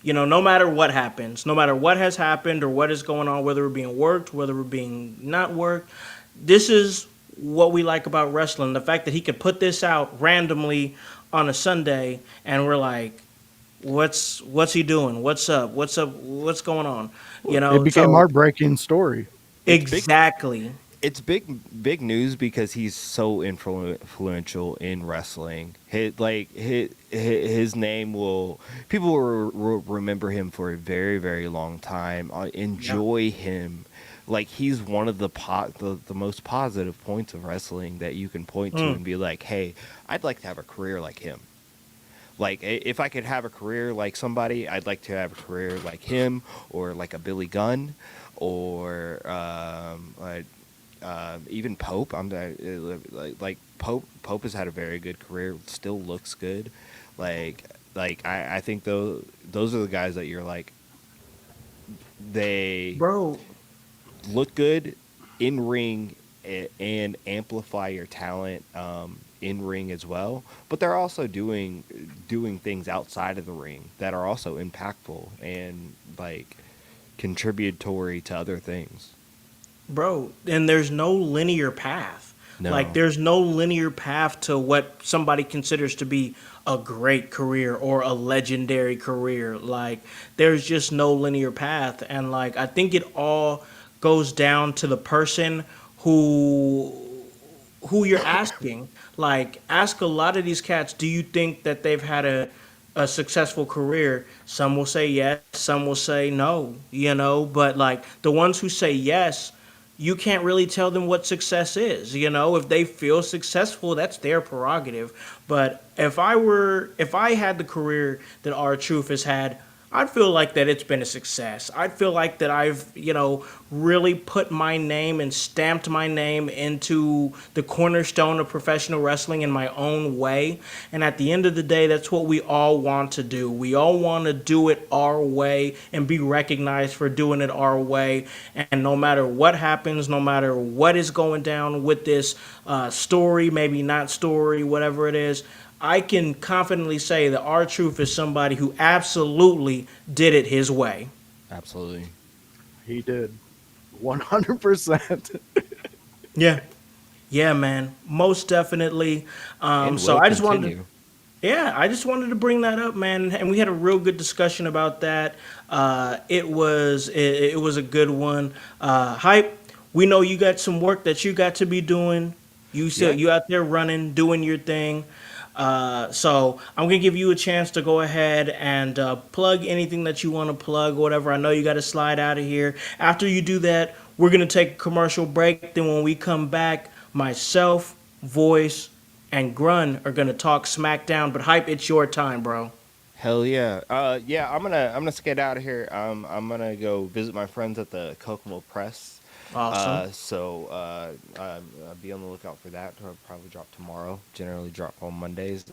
no matter what happens, no matter what has happened or what is going on, whether we're being worked, whether we're being not worked, this is what we like about wrestling. The fact that he could put this out randomly on a Sunday, and we're like, what's he doing? What's up? What's up? What's going on? It became So our breaking story. It's big. exactly. It's big news because he's so influential in wrestling. His name will people will remember him for a very very long time. Yeah. Enjoy him, like he's one of the most positive points of wrestling that you can point to Mm. and be like, hey, I'd like to have a career like him. Like if I could have a career like somebody, I'd like to have a career like him or like a Billy Gunn or even Pope. Like Pope has had a very good career. Still looks good. I think those are the guys that you're like they Bro, look good in ring and amplify your talent in ring as well. But they're also doing things outside of the ring that are also impactful and like contributory to other things. Bro, and there's no linear path. Like No. there's no linear path to what somebody considers to be a great career or a legendary career. Like there's just no linear path, and like I think it all goes down to the person who who you're asking. Like, ask a lot of these cats, do you think that they've had a successful career? Some will say yes, some will say no, but like the ones who say yes, you can't really tell them what success is. If they feel successful, that's their prerogative. But if I had the career that our truth has had, I'd feel like that it's been a success. I'd feel like that I've, really put my name and stamped my name into the cornerstone of professional wrestling in my own way. And at the end of the day, that's what we all want to do. We all want to do it our way and be recognized for doing it our way. And no matter what happens, no matter what is going down with this story, maybe not story, whatever it is, I can confidently say that our truth is somebody who absolutely did it his way. Absolutely. He did 100%. Yeah. Yeah, man. Most definitely. And So will I just wanted to, continue. yeah, I just wanted to bring that up, man, and we had a real good discussion about that. It was a good one. Hype. We know you got some work that you got to be doing. Yeah. You out there running, doing your thing. So I'm gonna give you a chance to go ahead and plug anything that you want to plug, whatever. I know you got to slide out of here. After you do that, we're gonna take a commercial break. Then when we come back, myself, Voice, and Grun are gonna talk SmackDown. But hype, it's your time, bro. Hell yeah. Yeah, I'm gonna skate out of here. I'm gonna go visit my friends at the Kokomo Press. Awesome. Be on the lookout for that. It'll probably drop tomorrow. Generally drop on Mondays,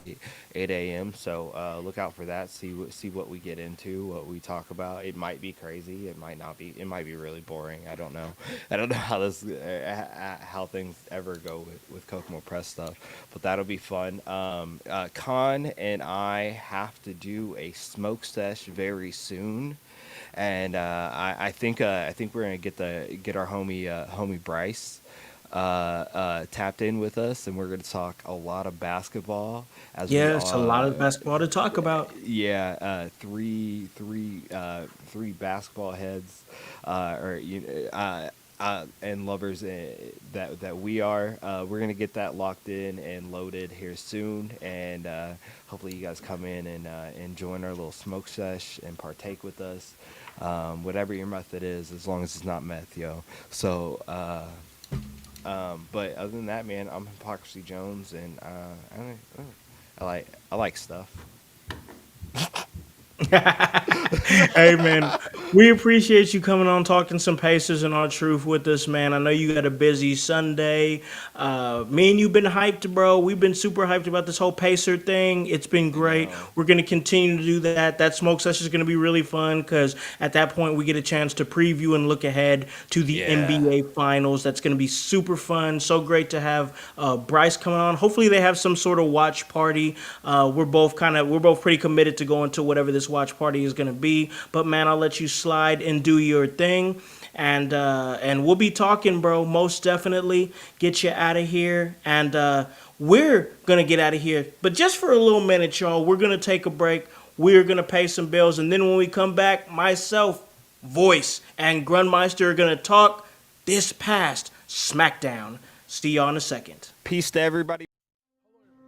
8 a.m. So look out for that. See what we get into, what we talk about. It might be crazy. It might not be. It might be really boring. I don't know. I don't know how things ever go with Kokomo Press stuff, but that'll be fun. Khan and I have to do a smoke sesh very soon, and I think we're gonna get our homie Bryce tapped in with us, and we're gonna talk a lot of basketball as we Yes, a lot of basketball to talk about. yeah, three basketball heads, and lovers that we are. We're gonna get that locked in and loaded here soon, and hopefully you guys come in and join our little smoke sesh and partake with us, whatever your method is, as long as it's not meth, yo. So. But other than that, man, I'm Hypocrisy Jones, and I like stuff. Hey man, we appreciate you coming on talking some Pacers and our truth with us, man. I know you got a busy Sunday. Me and you've been hyped, bro. We've been super hyped about this whole Pacer thing. It's been great. know. We're gonna continue to do that. That smoke session is gonna be really fun because at that point we get a chance to preview and look ahead to the Yeah. NBA Finals. That's gonna be super fun. So great to have Bryce coming on. Hopefully they have some sort of watch party. We're both pretty committed to going to whatever this watch party is gonna be. But man, I'll let you slide and do your thing, and we'll be talking, bro. Most definitely get you out of here, and we're gonna get out of here. But just for a little minute, y'all, we're gonna take a break. We're gonna pay some bills, and then when we come back, myself, Voice, and Grunmeister are gonna talk this past SmackDown. See y'all in a second. Peace to everybody.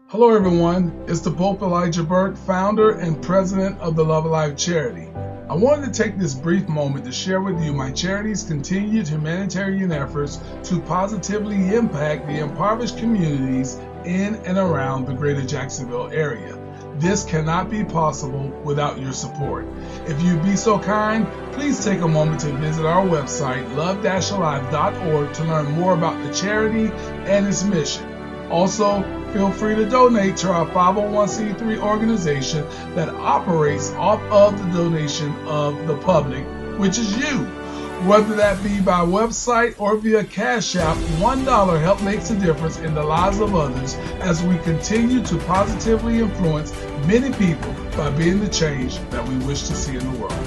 Hello, everyone. It's the Pope Elijah Burke, founder and president of the Love Alive charity. I wanted to take this brief moment to share with you my charity's continued humanitarian efforts to positively impact the impoverished communities in and around the greater Jacksonville area. This cannot be possible without your support. If you'd be so kind, please take a moment to visit our website, love-alive.org, to learn more about the charity and its mission. Also, feel free to donate to our 501c3 organization that operates off of the donation of the public, which is you. Whether that be by website or via Cash App, $1 help makes a difference in the lives of others as we continue to positively influence many people by being the change that we wish to see in the world.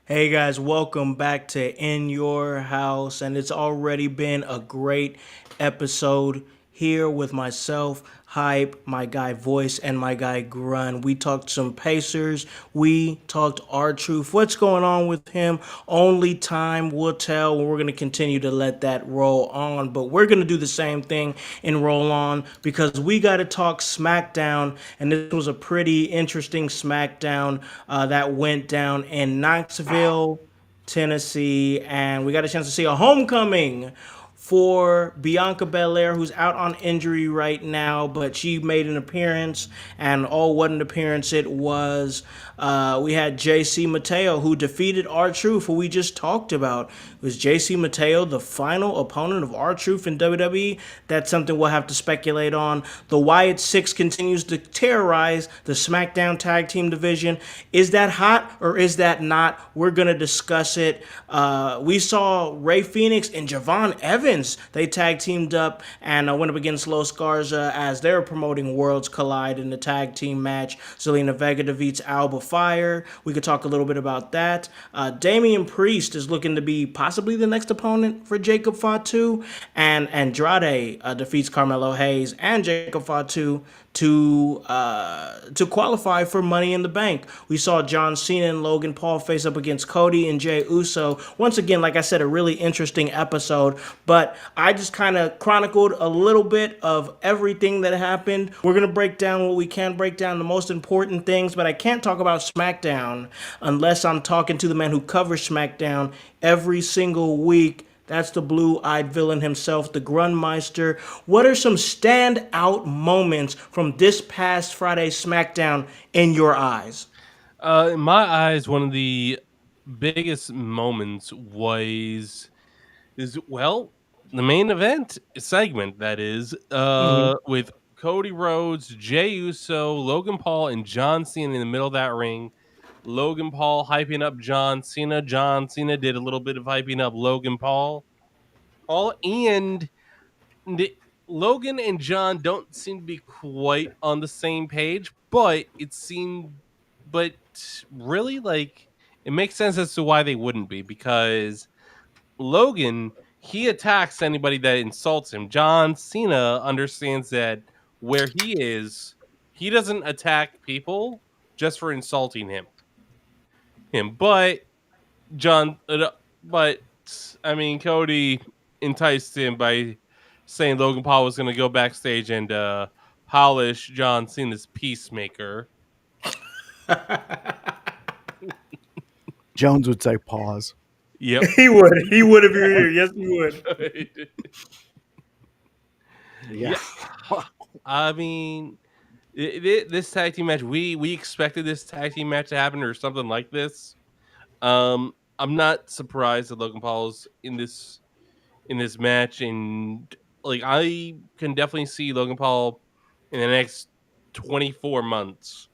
Hey guys, welcome back to In Your House, and it's already been a great episode here with myself, Hype, my guy Voice, and my guy Grun. We talked some Pacers, we talked our truth. What's going on with him? Only time will tell. We're going to continue to let that roll on, but we're going to do the same thing and roll on because we got to talk SmackDown, and this was a pretty interesting SmackDown that went down in Knoxville, Tennessee, and we got a chance to see a homecoming for Bianca Belair, who's out on injury right now, but she made an appearance, and oh, what an appearance it was. We had JC Mateo, who defeated R-Truth, who we just talked about. Was JC Mateo the final opponent of R-Truth in WWE? That's something we'll have to speculate on. The Wyatt Six continues to terrorize the SmackDown Tag Team division. Is that hot or is that not? We're going to discuss it. We saw Rey Fenix and Javon Evans. They tag teamed up and went up against Los Garza as they're promoting Worlds Collide in the tag team match. Zelina Vega defeats Alba Fire. We could talk a little bit about that. Damian Priest is looking to be possibly the next opponent for Jacob Fatu, and Andrade defeats Carmelo Hayes and Jacob Fatu to qualify for Money in the Bank. We saw John Cena and Logan Paul face up against Cody and Jey Uso. Once again, like I said, a really interesting episode, but I just kind of chronicled a little bit of everything that happened. We're going to break down what we can break down, the most important things, but I can't talk about SmackDown unless I'm talking to the man who covers SmackDown every single week. That's the blue-eyed villain himself, the Grunmeister. What are some standout moments from this past Friday SmackDown in your eyes? In my eyes, one of the biggest moments was is well the main event segment that is Mhm. with Cody Rhodes, Jey Uso, Logan Paul, and John Cena in the middle of that ring. Logan Paul hyping up John Cena. John Cena did a little bit of hyping up Logan Paul. All and the, Logan and John don't seem to be quite on the same page, but it seemed, but really, like, it makes sense as to why they wouldn't be because Logan, he attacks anybody that insults him. John Cena understands that where he doesn't attack people just for insulting him. John, uh, but I mean, Cody enticed him by saying Logan Paul was going to go backstage and polish John Cena's peacemaker. Jones would say pause. Yep. He would. He would if you were here. Yes, he would. Yeah. Yeah. I mean, this tag team match, we expected this tag team match to happen or something like this. I'm not surprised that Logan Paul's in this match, and like I can definitely see Logan Paul in the next 24 months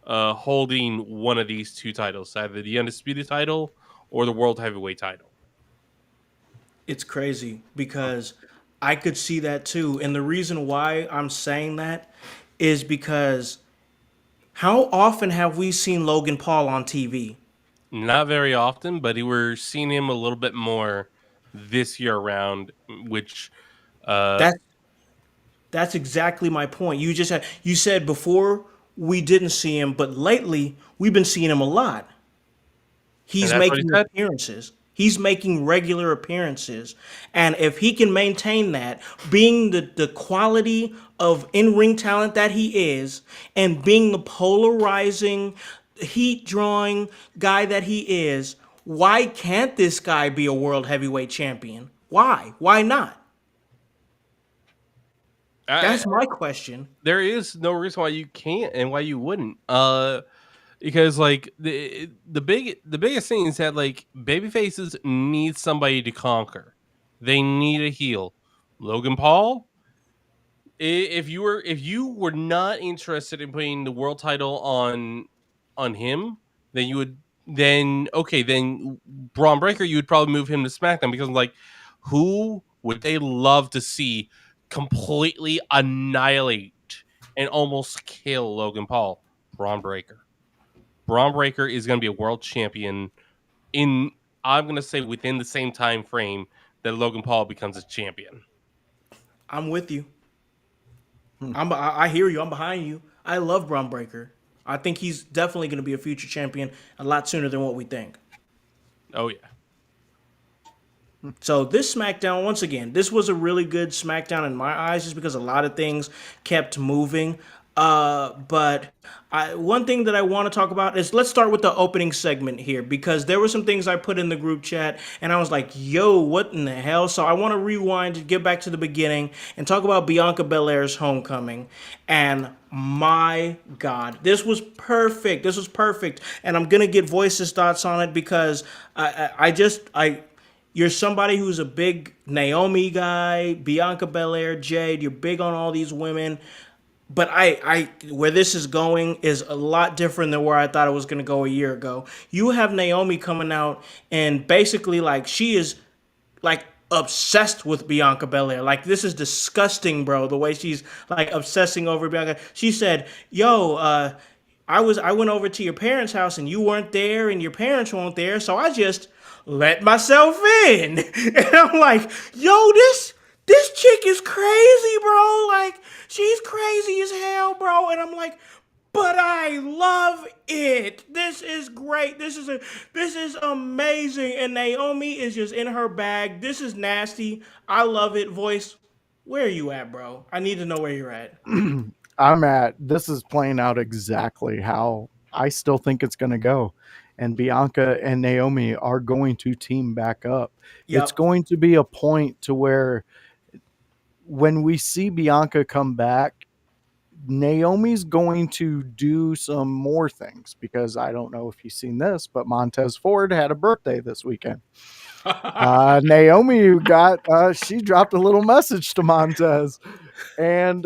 holding one of these two titles, either the undisputed title or the world heavyweight title. It's crazy because I could see that too. And the reason why I'm saying that is because how often have we seen Logan Paul on TV? Not very often, but we're seeing him a little bit more this year around, which uh That's that's exactly my point. You said before we didn't see him, but lately we've been seeing him a lot. and He's that's what he making said. appearances. He's making regular appearances. And if he can maintain that, being the quality of in ring talent that he is, and being the polarizing, heat drawing guy that he is, why can't this guy be a world heavyweight champion? Why? Why not? I, That's my question. there is no reason why you can't and why you wouldn't. Because like the biggest thing is that like baby faces need somebody to conquer. They need a heel. Logan Paul, if you were not interested in putting the world title on him, then you would then okay then Braun Breaker you would probably move him to SmackDown because like who would they love to see completely annihilate and almost kill Logan Paul? Braun Breaker. Braun Breaker is going to be a world champion in I'm going to say within the same time frame that Logan Paul becomes a champion. I'm with you. Hmm. I hear you. I'm behind you. I love Braun Breaker. I think he's definitely going to be a future champion a lot sooner than what we think. Oh yeah. So this SmackDown, once again, this was a really good SmackDown in my eyes, just because a lot of things kept moving. But one thing that I want to talk about is let's start with the opening segment here because there were some things I put in the group chat and I was like, "Yo, what in the hell?" So I want to rewind and get back to the beginning and talk about Bianca Belair's homecoming. And my God, this was perfect. This was perfect, and I'm gonna get Voice's thoughts on it because I you're somebody who's a big Naomi guy, Bianca Belair, Jade. You're big on all these women, but where this is going is a lot different than where I thought it was going to go a year ago. You have Naomi coming out and basically like she is like obsessed with Bianca Belair. Like this is disgusting, bro. The way she's like obsessing over Bianca. She said, "Yo, I went over to your parents' house and you weren't there and your parents weren't there, so I just let myself in." And I'm like, "Yo, this chick is crazy, bro. Like she's crazy as hell, bro." And I'm like, "But I love it. This is great. This is amazing." And Naomi is just in her bag. This is nasty. I love it. Voice, where are you at, bro? I need to know where you're at. I'm at this is playing out exactly how I still think it's going to go. And Bianca and Naomi are going to team back up. It's Yep. going to be a point to where when we see Bianca come back, Naomi's going to do some more things because I don't know if you've seen this, but Montez Ford had a birthday this weekend. Naomi got she dropped a little message to Montez, and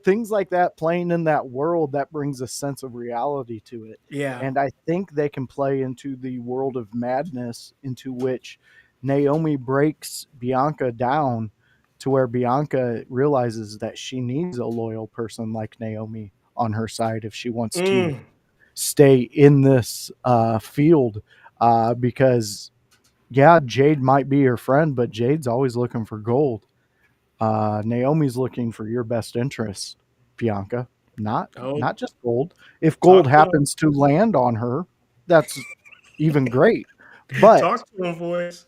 things like that playing in that world that brings a sense of reality to it. Yeah. And I think they can play into the world of madness into which Naomi breaks Bianca down to where Bianca realizes that she needs a loyal person like Naomi on her side if she wants to Mm. stay in this field, because yeah, Jade might be her friend, but Jade's always looking for gold. Naomi's looking for your best interest, Bianca, not Oh, not just gold. If gold talk to him. happens to land on her, that's even great. But Talk to him, boys.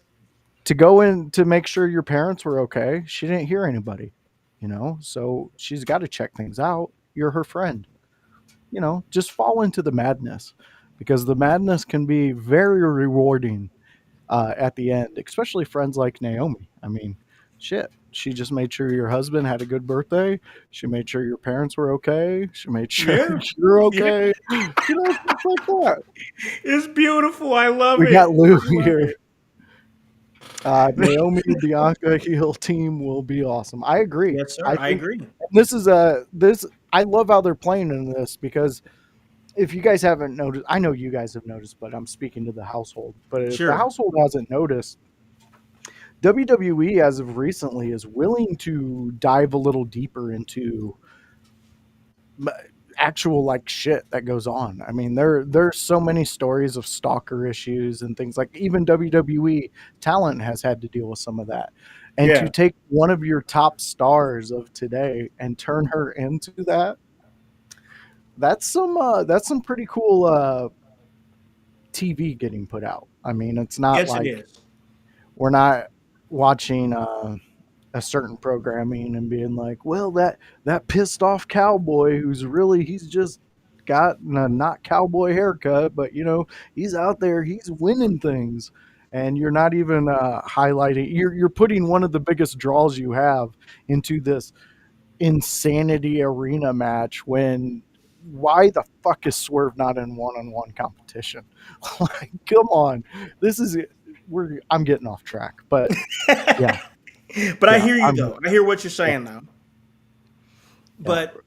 to go in to make sure your parents were okay, she didn't hear anybody, so she's got to check things out. You're her friend, just fall into the madness because the madness can be very rewarding at the end, especially friends like Naomi. I mean, shit. She just made sure your husband had a good birthday. She made sure your parents were okay. She made sure Yeah. you're Yeah. okay. Stuff like that. It's beautiful. I love We it. got Lou I love here. it. Naomi, Bianca, heel team will be awesome. I agree. Yes, sir. I I think agree. this is a this. I love how they're playing in this because if you guys haven't noticed, I know you guys have noticed, but I'm speaking to the household. But if the Sure. household hasn't noticed, WWE as of recently is willing to dive a little deeper into actual like shit that goes on. I mean, there's so many stories of stalker issues and things like even WWE talent has had to deal with some of that. And to Yeah. take one of your top stars of today and turn her into that, that's some pretty cool TV getting put out. I mean, it's not Yes, it like is. we're not watching a certain programming and being like, well, that pissed off cowboy who's really he's just got a not cowboy haircut, but he's out there, he's winning things, and you're not even highlighting. You're putting one of the biggest draws you have into this insanity arena match when. Why the fuck is Swerve not in one-on-one competition? Like, come on, this is I'm getting off track, but yeah, But I yeah, hear you I'm though. I hear what you're yeah, saying now. yeah. But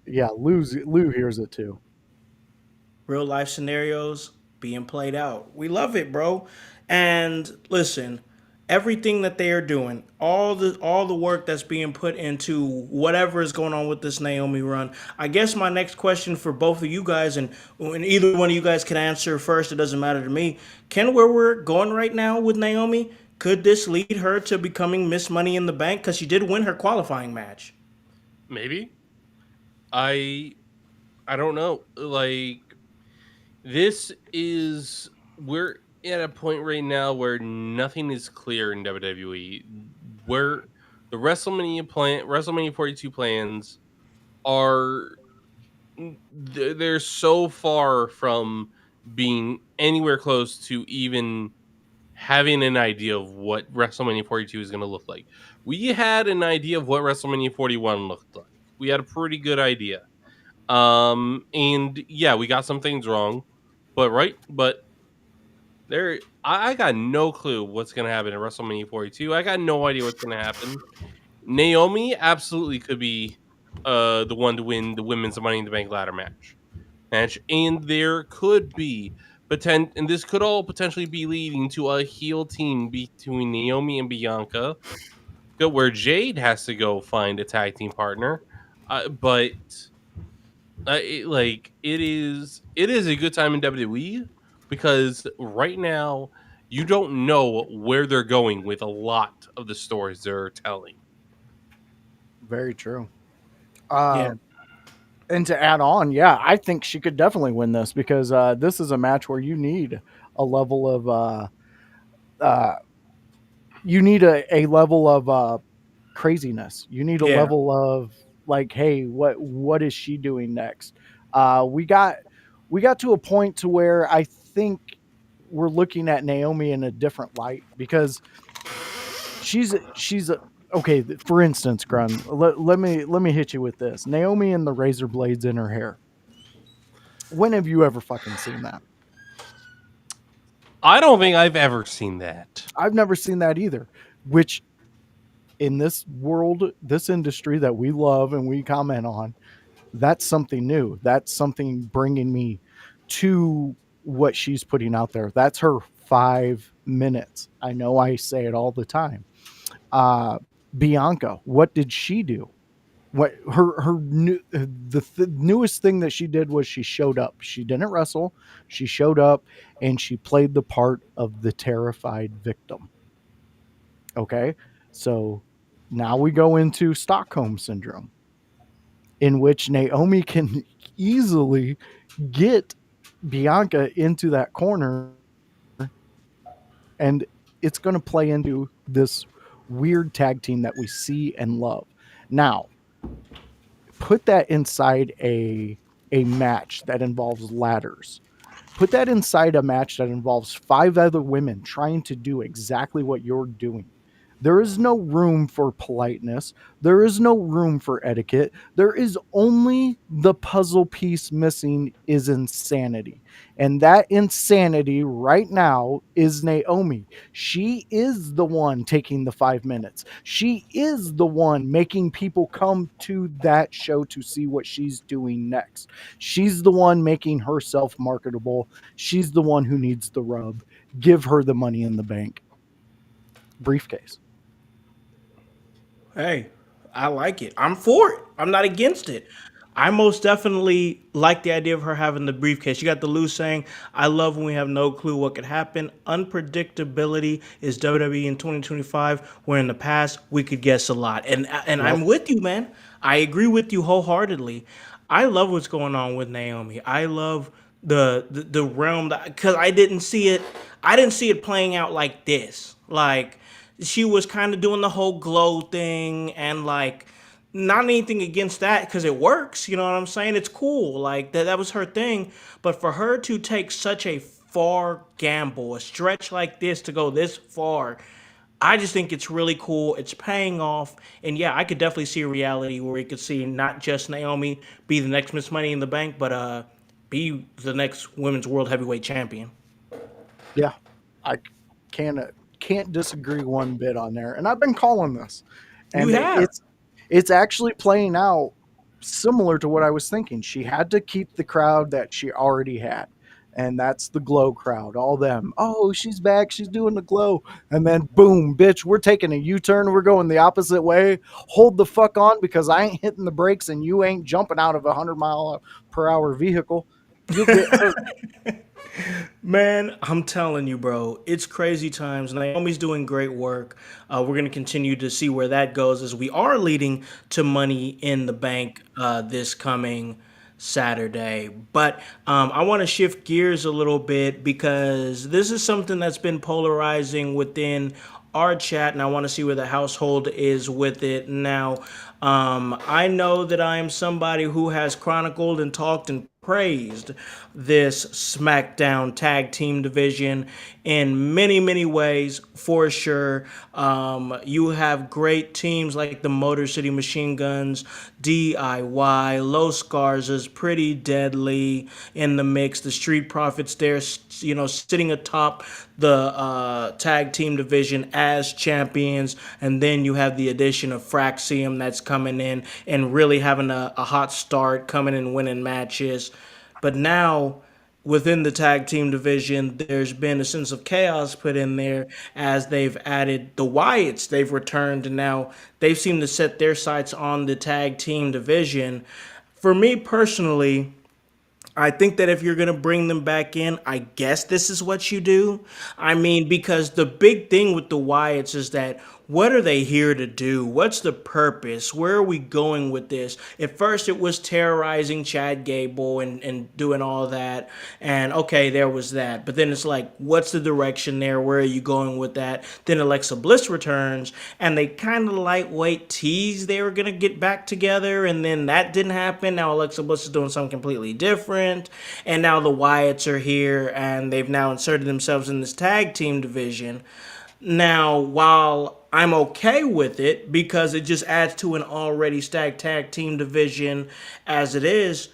Yeah, Lou hears it too. real life scenarios being played out. We love it, bro. And listen, everything that they are doing, all the work that's being put into whatever is going on with this Naomi run. I guess my next question for both of you guys, and either one of you guys can answer first, it doesn't matter to me. Can where we're going right now with Naomi, could this lead her to becoming Miss Money in the Bank? Because she did win her qualifying match. Maybe. I I don't know. Like, this is we're at a point right now where nothing is clear in WWE. Where the WrestleMania 42 plans are they're so far from being anywhere close to even having an idea of what WrestleMania 42 is going to look like. We had an idea of what WrestleMania 41 looked like. We had a pretty good idea. And yeah, we got some things wrong, but I got no clue what's gonna happen at WrestleMania 42. I got no idea what's gonna happen. Naomi absolutely could be the one to win the women's Money in the Bank ladder match, and there could be and this could all potentially be leading to a heel team between Naomi and Bianca, where Jade has to go find a tag team partner. But it is a good time in WWE because right now you don't know where they're going with a lot of the stories they're telling. Very true. Yeah. Uh, and to add on, yeah, I think she could definitely win this because this is a match where you need a level of uh, a level of craziness. You need a Yeah. level of like, hey, what is she doing next? We got to a point to where I think we're looking at Naomi in a different light because she's Okay, for instance, Grun, let me hit you with this. Naomi and the razor blades in her hair. When have you ever fucking seen that? I don't think I've ever seen that. I've never seen that either. Which in this world, this industry that we love and we comment on, that's something new. That's something bringing me to what she's putting out there. That's her 5 minutes. I know I say it all the time. Uh, Bianca, what did she do? What her new newest thing that she did was she showed up. She didn't wrestle. She showed up and she played the part of the terrified victim. Okay, so now we go into Stockholm syndrome, in which Naomi can easily get Bianca into that corner, and it's going to play into this weird tag team that we see and love. Now, put that inside a match that involves ladders. Put that inside a match that involves 5 other women trying to do exactly what you're doing. There is no room for politeness. There is no room for etiquette. There is only the puzzle piece missing is insanity. And that insanity right now is Naomi. She is the one taking the 5 minutes. She is the one making people come to that show to see what she's doing next. She's the one making herself marketable. She's the one who needs the rub. Give her the money in the bank briefcase. Hey, I like it. I'm for it. I'm not against it. I most definitely like the idea of her having the briefcase. You got the Lou saying, I love when we have no clue what could happen. Unpredictability is WWE in 2025, where in the past we could guess a lot. And Yep. I'm with you, man. I agree with you wholeheartedly. I love what's going on with Naomi. I love the realm that, because I didn't see it. I didn't see it playing out like this. Like she was kind of doing the whole glow thing and like not anything against that because it works, you know what I'm saying? It's cool. Like that was her thing, but for her to take such a far gamble, a stretch like this to go this far, I just think it's really cool. It's paying off. And yeah, I could definitely see a reality where we could see not just Naomi be the next Miss Money in the Bank, but be the next women's world heavyweight champion. Yeah, I can't can't disagree one bit on there. And I've been calling this, You and have. it's actually playing out similar to what I was thinking. She had to keep the crowd that she already had. And that's the glow crowd, all them. Oh, she's back. She's doing the glow. And then, boom, bitch, we're taking a U turn. We're going the opposite way. Hold the fuck on because I ain't hitting the brakes and you ain't jumping out of a 100-mile-per-hour vehicle. You'll get hurt. Man, I'm telling you, bro, it's crazy times. Naomi's doing great work. We're going to continue to see where that goes as we are leading to Money in the Bank this coming Saturday. But I want to shift gears a little bit because this is something that's been polarizing within our chat, and I want to see where the household is with it now. I know that I am somebody who has chronicled and talked and praised this SmackDown tag team division in many, many ways, for sure. You have great teams like the Motor City Machine Guns, DIY, Los Garzas, Pretty Deadly in the mix. The Street Profits there, sitting atop the tag team division as champions. And then you have the addition of Fraxium that's coming in and really having a hot start, coming and winning matches. But now, within the tag team division, there's been a sense of chaos put in there as they've added the Wyatts. They've returned, and now they've seemed to set their sights on the tag team division. For me personally, I think that if you're going to bring them back in, I guess this is what you do. I mean, because the big thing with the Wyatts is that what are they here to do? What's the purpose? Where are we going with this? At first, it was terrorizing Chad Gable and doing all that. And okay, there was that. But then it's like, what's the direction there? Where are you going with that? Then Alexa Bliss returns, and they kind of lightweight teased they were going to get back together. And then that didn't happen. Now Alexa Bliss is doing something completely different. And now the Wyatts are here, and they've now inserted themselves in this tag team division. Now, while I'm okay with it because it just adds to an already stacked tag team division as it is,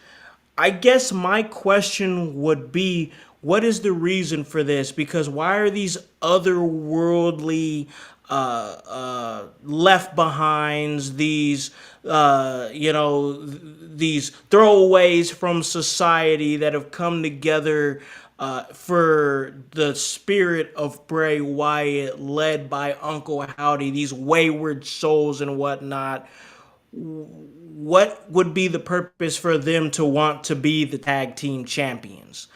I guess my question would be, what is the reason for this? Because why are these otherworldly left behinds, these these throwaways from society that have come together for the spirit of Bray Wyatt, led by Uncle Howdy, these wayward souls and whatnot? What would be the purpose for them to want to be the tag team champions?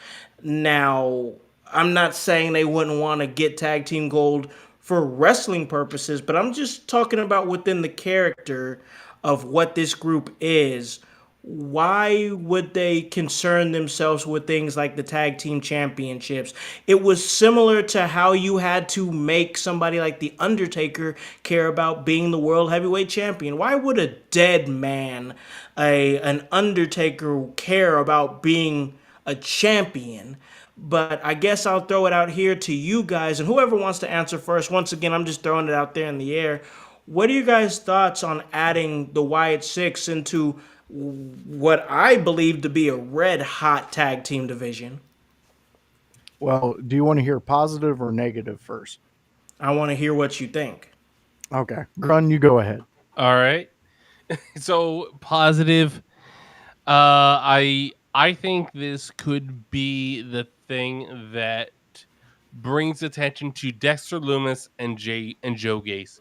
Now, I'm not saying they wouldn't want to get tag team gold for wrestling purposes, but I'm just talking about within the character of what this group is. Why would they concern themselves with things like the tag team championships? It was similar to how you had to make somebody like The Undertaker care about being the world heavyweight champion. Why would a dead man, an Undertaker, care about being a champion? But I guess I'll throw it out here to you guys, and whoever wants to answer first. Once again, I'm just throwing it out there in the air. What are you guys' thoughts on adding the Wyatt Six into what I believe to be a red hot tag team division? Well, do you want to hear positive or negative first? I want to hear what you think. Okay. Grun, you go ahead. All right. So positive. I think this could be the thing that brings attention to Dexter Loomis and Joe Gacy.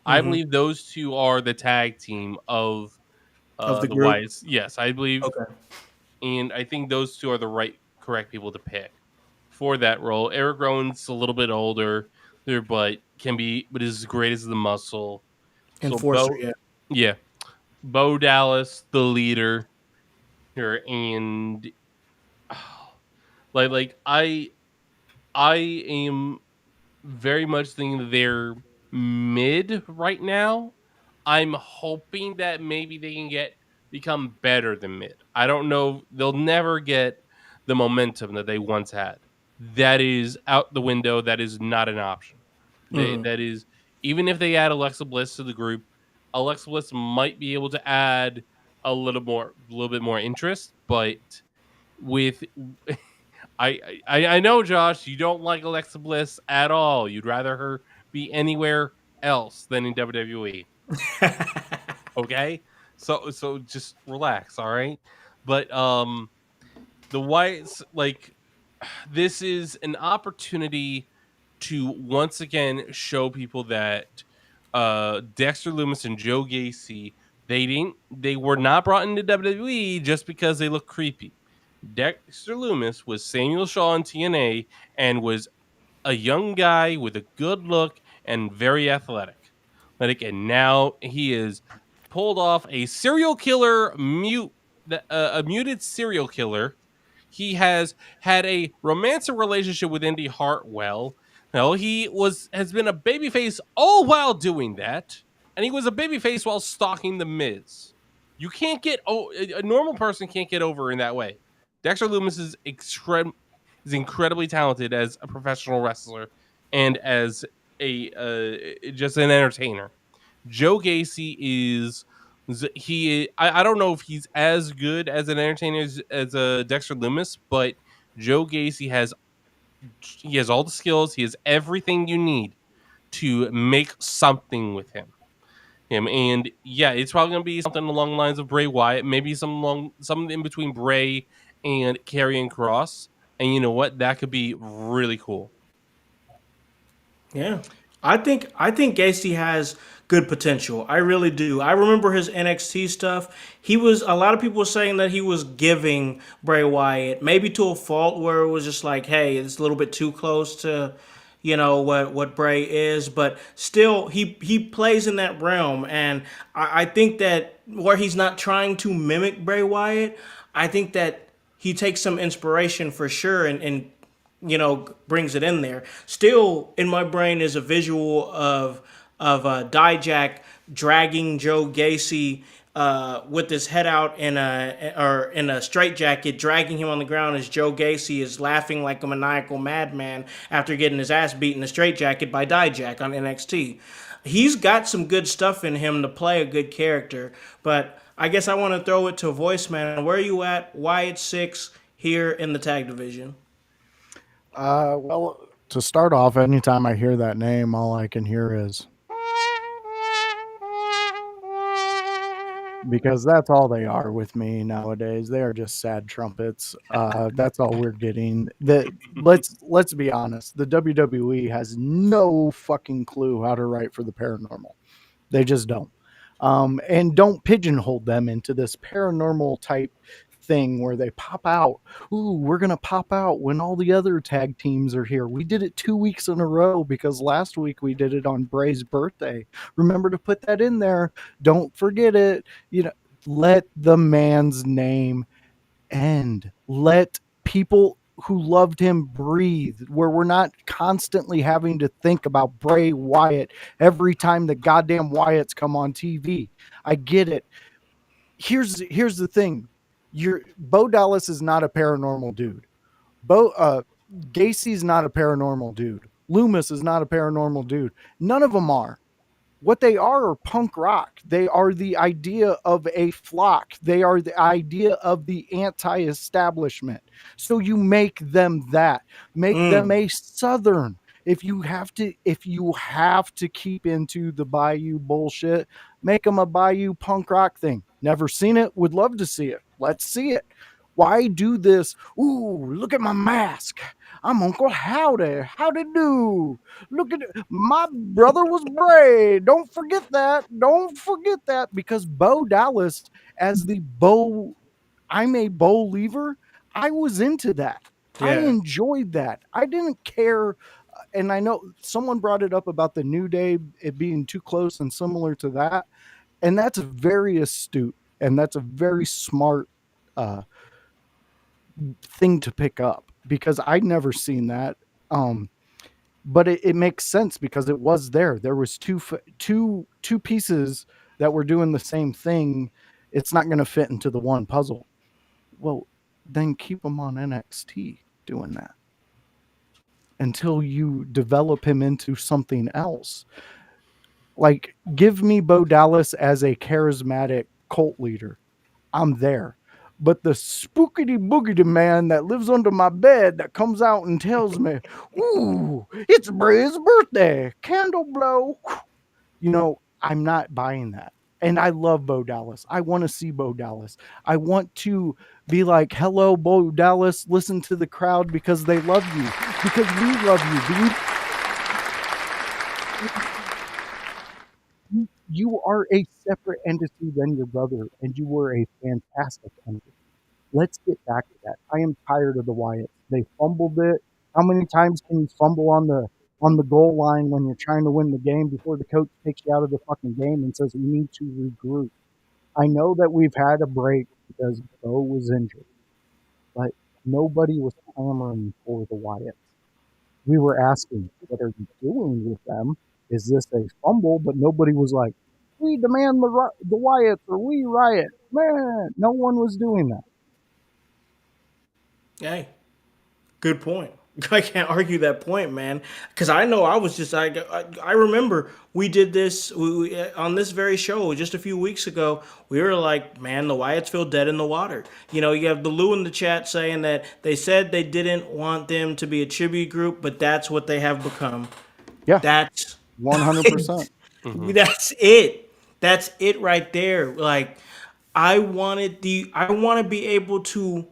I Hmm. believe those two are the tag team of Of the the group. Wyatts. Yes, I believe, Okay. and I think those two are the correct people to pick for that role. Eric Rowan's a little bit older, there, but but is as great as the muscle. So Enforcer, Bo, yeah. yeah, Bo Dallas, the leader here, and like I am very much thinking they're mid right now. I'm hoping that maybe they can become better than mid. I don't know. They'll never get the momentum that they once had. That is out the window. That is not an option. Hmm. That is, even if they add Alexa Bliss to the group, Alexa Bliss might be able to add a little bit more interest. But with I know, Josh, you don't like Alexa Bliss at all. You'd rather her be anywhere else than in WWE. Okay, so just relax, all right. But the Wyatts, like, this is an opportunity to once again show people that Dexter Loomis and Joe Gacy, they were not brought into WWE just because they look creepy. Dexter Loomis was Samuel Shaw in TNA and was a young guy with a good look and very athletic. And now he is pulled off a serial killer a muted serial killer. He has had a romantic relationship with Indy Hartwell. Now has been a babyface all while doing that, and he was a babyface while stalking the Miz. You can't get a normal person can't get over in that way. Dexter Loomis is incredibly talented as a professional wrestler and as a just an entertainer. Joe Gacy is I don't know if he's as good as an entertainer as Dexter Loomis, but Joe Gacy he has all the skills. He has everything you need to make something with him. And yeah, it's probably gonna be something along the lines of Bray Wyatt, maybe something in between Bray and Karrion Cross. And you know what? That could be really cool. Yeah. I think Gacy has good potential. I really do. I remember his NXT stuff. He was a lot of people were saying that he was giving Bray Wyatt, maybe to a fault where it was just like, hey, it's a little bit too close to what Bray is, but still he plays in that realm, and I think that where he's not trying to mimic Bray Wyatt, I think that he takes some inspiration for sure, and brings it in there. Still, in my brain is a visual of Dijak dragging Joe Gacy with his head out in a straitjacket, dragging him on the ground as Joe Gacy is laughing like a maniacal madman after getting his ass beat in a straitjacket by Dijak on NXT. He's got some good stuff in him to play a good character, but I guess I want to throw it to Voiceman. Where are you at, Wyatt Six, here in the tag division? Well, to start off, anytime I hear that name, all I can hear is because that's all they are with me nowadays. They are just sad trumpets. That's all we're getting. Let's be honest. The WWE has no fucking clue how to write for the paranormal. They just don't. And don't pigeonhole them into this paranormal type thing where they pop out. Ooh, we're going to pop out when all the other tag teams are here. We did it 2 weeks in a row because last week we did it on Bray's birthday. Remember to put that in there. Don't forget it. Let the man's name end. Let people who loved him breathe, where we're not constantly having to think about Bray Wyatt every time the goddamn Wyatts come on TV. I get it. Here's the thing. Bo Dallas is not a paranormal dude. Gacy's not a paranormal dude. Loomis is not a paranormal dude. None of them are. What they are punk rock. They are the idea of a flock. They are the idea of the anti-establishment. So you make them that. Make them a Southern. If you have to keep into the Bayou bullshit, make them a Bayou punk rock thing. Never seen it. Would love to see it. Let's see it. Why do this? Ooh, look at my mask. I'm Uncle Howdy. Howdy do. Look at it. My brother was Bray. Don't forget that. Don't forget that. Because Bo Dallas, as the Bo, I'm a Bo lever, I was into that. I enjoyed that. I didn't care. And I know someone brought it up about the New Day, it being too close and similar to that. And that's very astute. And that's a very smart thing to pick up because I'd never seen that. But it makes sense because it was there. There was two pieces that were doing the same thing. It's not going to fit into the one puzzle. Well, then keep him on NXT doing that until you develop him into something else. Like, give me Bo Dallas as a charismatic cult leader. I'm there. But the spookity boogity man that lives under my bed that comes out and tells me, ooh, it's Bray's birthday, candle blow. I'm not buying that. And I love Bo Dallas. I want to see Bo Dallas. I want to be like, hello, Bo Dallas. Listen to the crowd because they love you. Because we love you, dude. You are a separate entity than your brother, and you were a fantastic entity. Let's get back to that. I am tired of the Wyatts. They fumbled it. How many times can you fumble on the goal line when you're trying to win the game before the coach takes you out of the fucking game and says we need to regroup? I know that we've had a break because Bo was injured, but nobody was clamoring for the Wyatts. We were asking, what are you doing with them? Is this a fumble? But nobody was like, we demand the Wyatts or we riot. Man, no one was doing that. Hey, good point. I can't argue that point, man. Because I know I was just I remember we did this on this very show just a few weeks ago. We were like, man, the Wyatts feel dead in the water. You have the Lou in the chat saying that they said they didn't want them to be a tribute group, but that's what they have become. Yeah, That's 100%. That's it. That's it right there. Like, I want to be able to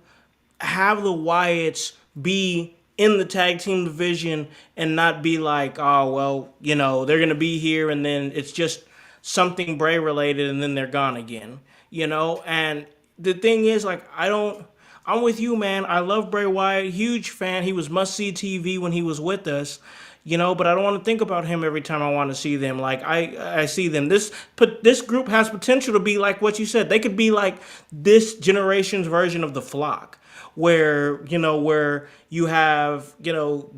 have the Wyatts be in the tag team division and not be like, oh well, they're gonna be here and then it's just something Bray related and then they're gone again. And the thing is, like, I'm with you, man. I love Bray Wyatt, huge fan. He was must see TV when he was with us. But I don't want to think about him every time I want to see them. Like, I see them. This group has potential to be like what you said. They could be like this generation's version of the Flock, where you have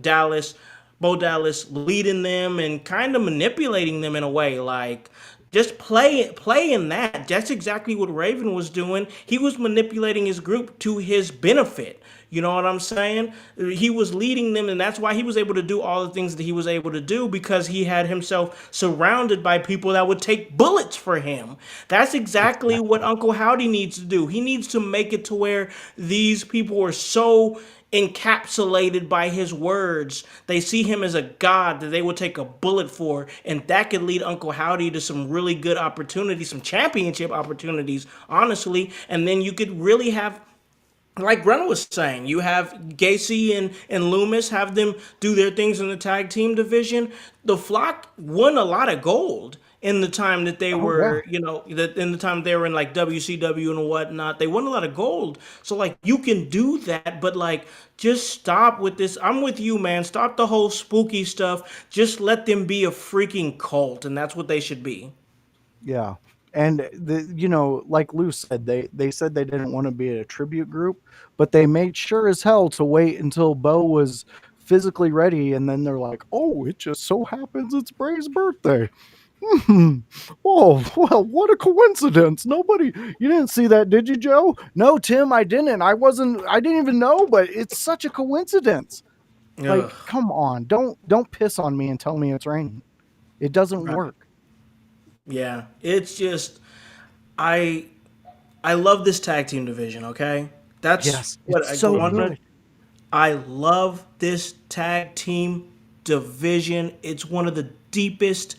Dallas, Bo Dallas leading them and kind of manipulating them in a way. Like, Just play in that. That's exactly what Raven was doing. He was manipulating his group to his benefit. You know what I'm saying? He was leading them, and that's why he was able to do all the things that he was able to do, because he had himself surrounded by people that would take bullets for him. That's exactly what Exactly. Uncle Howdy needs to do. He needs to make it to where these people are so encapsulated by his words. They see him as a god that they will take a bullet for, and that could lead Uncle Howdy to some really good opportunities, some championship opportunities, honestly. And then you could really have, like Grun was saying, you have Gacy and Loomis, have them do their things in the tag team division. The Flock won a lot of gold in the time that they Oh yeah. were, that in the time they were in like WCW and whatnot. They won a lot of gold. So like you can do that, but like just stop with this. I'm with you, man. Stop the whole spooky stuff. Just let them be a freaking cult, and that's what they should be. Yeah. And like Lou said, they said they didn't want to be a tribute group, but they made sure as hell to wait until Bo was physically ready, and then they're like, "Oh, it just so happens it's Bray's birthday." Hmm. Oh, well, what a coincidence. Nobody, you didn't see that, did you, Joe? No, Tim, I didn't. I didn't even know, but it's such a coincidence. Ugh. Like, come on. Don't piss on me and tell me it's raining. It doesn't Right. work. Yeah. It's just I I love this tag team division, okay? That's Yes, what it's I so want to. good. I love this tag team division. It's one of the deepest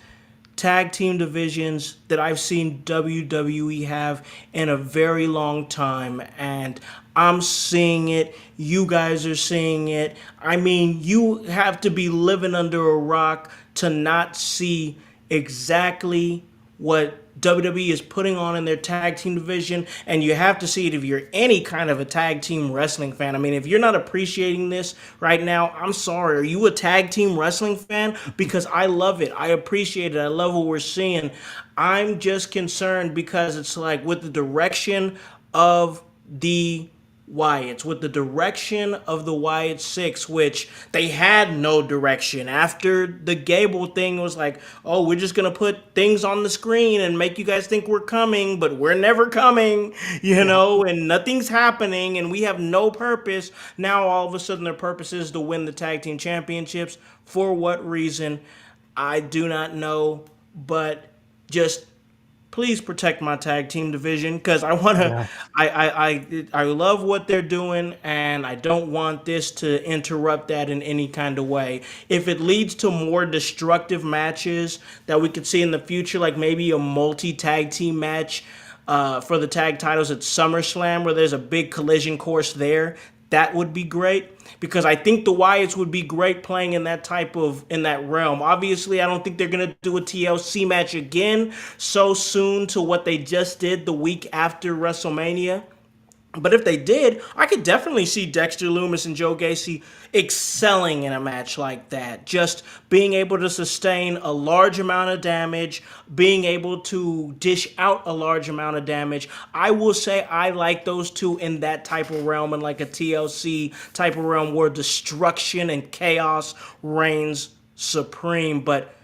tag team divisions that I've seen WWE have in a very long time. And I'm seeing it. You guys are seeing it. I mean, you have to be living under a rock to not see exactly what WWE is putting on in their tag team division, and you have to see it if you're any kind of a tag team wrestling fan. I mean, if you're not appreciating this right now, I'm sorry. Are you a tag team wrestling fan? Because I love it. I appreciate it. I love what we're seeing. I'm just concerned because it's like with the direction of the Wyatts, with the direction of the Wyatt Six, which they had no direction. After the Gable thing was like, oh, we're just gonna put things on the screen and make you guys think we're coming, but we're never coming, Yeah. and nothing's happening, and we have no purpose. Now all of a sudden their purpose is to win the tag team championships. For what reason? I do not know, but just please protect my tag team division because I want to. Yes. I love what they're doing, and I don't want this to interrupt that in any kind of way. If it leads to more destructive matches that we could see in the future, like maybe a multi tag team match for the tag titles at SummerSlam, where there's a big collision course there, that would be great because I think the Wyatts would be great playing in that type of in that realm. Obviously, I don't think they're gonna do a TLC match again so soon to what they just did the week after WrestleMania. But if they did, I could definitely see Dexter Loomis and Joe Gacy excelling in a match like that. Just being able to sustain a large amount of damage, being able to dish out a large amount of damage. I will say I like those two in that type of realm, in like a TLC type of realm where destruction and chaos reigns supreme. But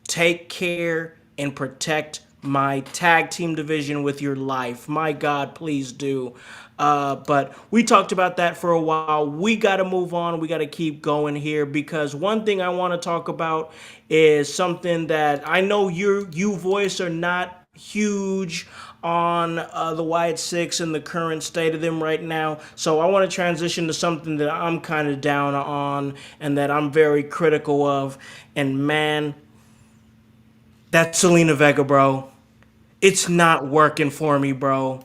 take care and protect my tag team division with your life. My God, please do. But we talked about that for a while. We got to move on. We got to keep going here because one thing I want to talk about is something that I know you voice are not huge on the Wyatt Six and the current state of them right now. So I want to transition to something that I'm kind of down on and that I'm very critical of. And man, that's Selena Vega, bro. It's not working for me, bro.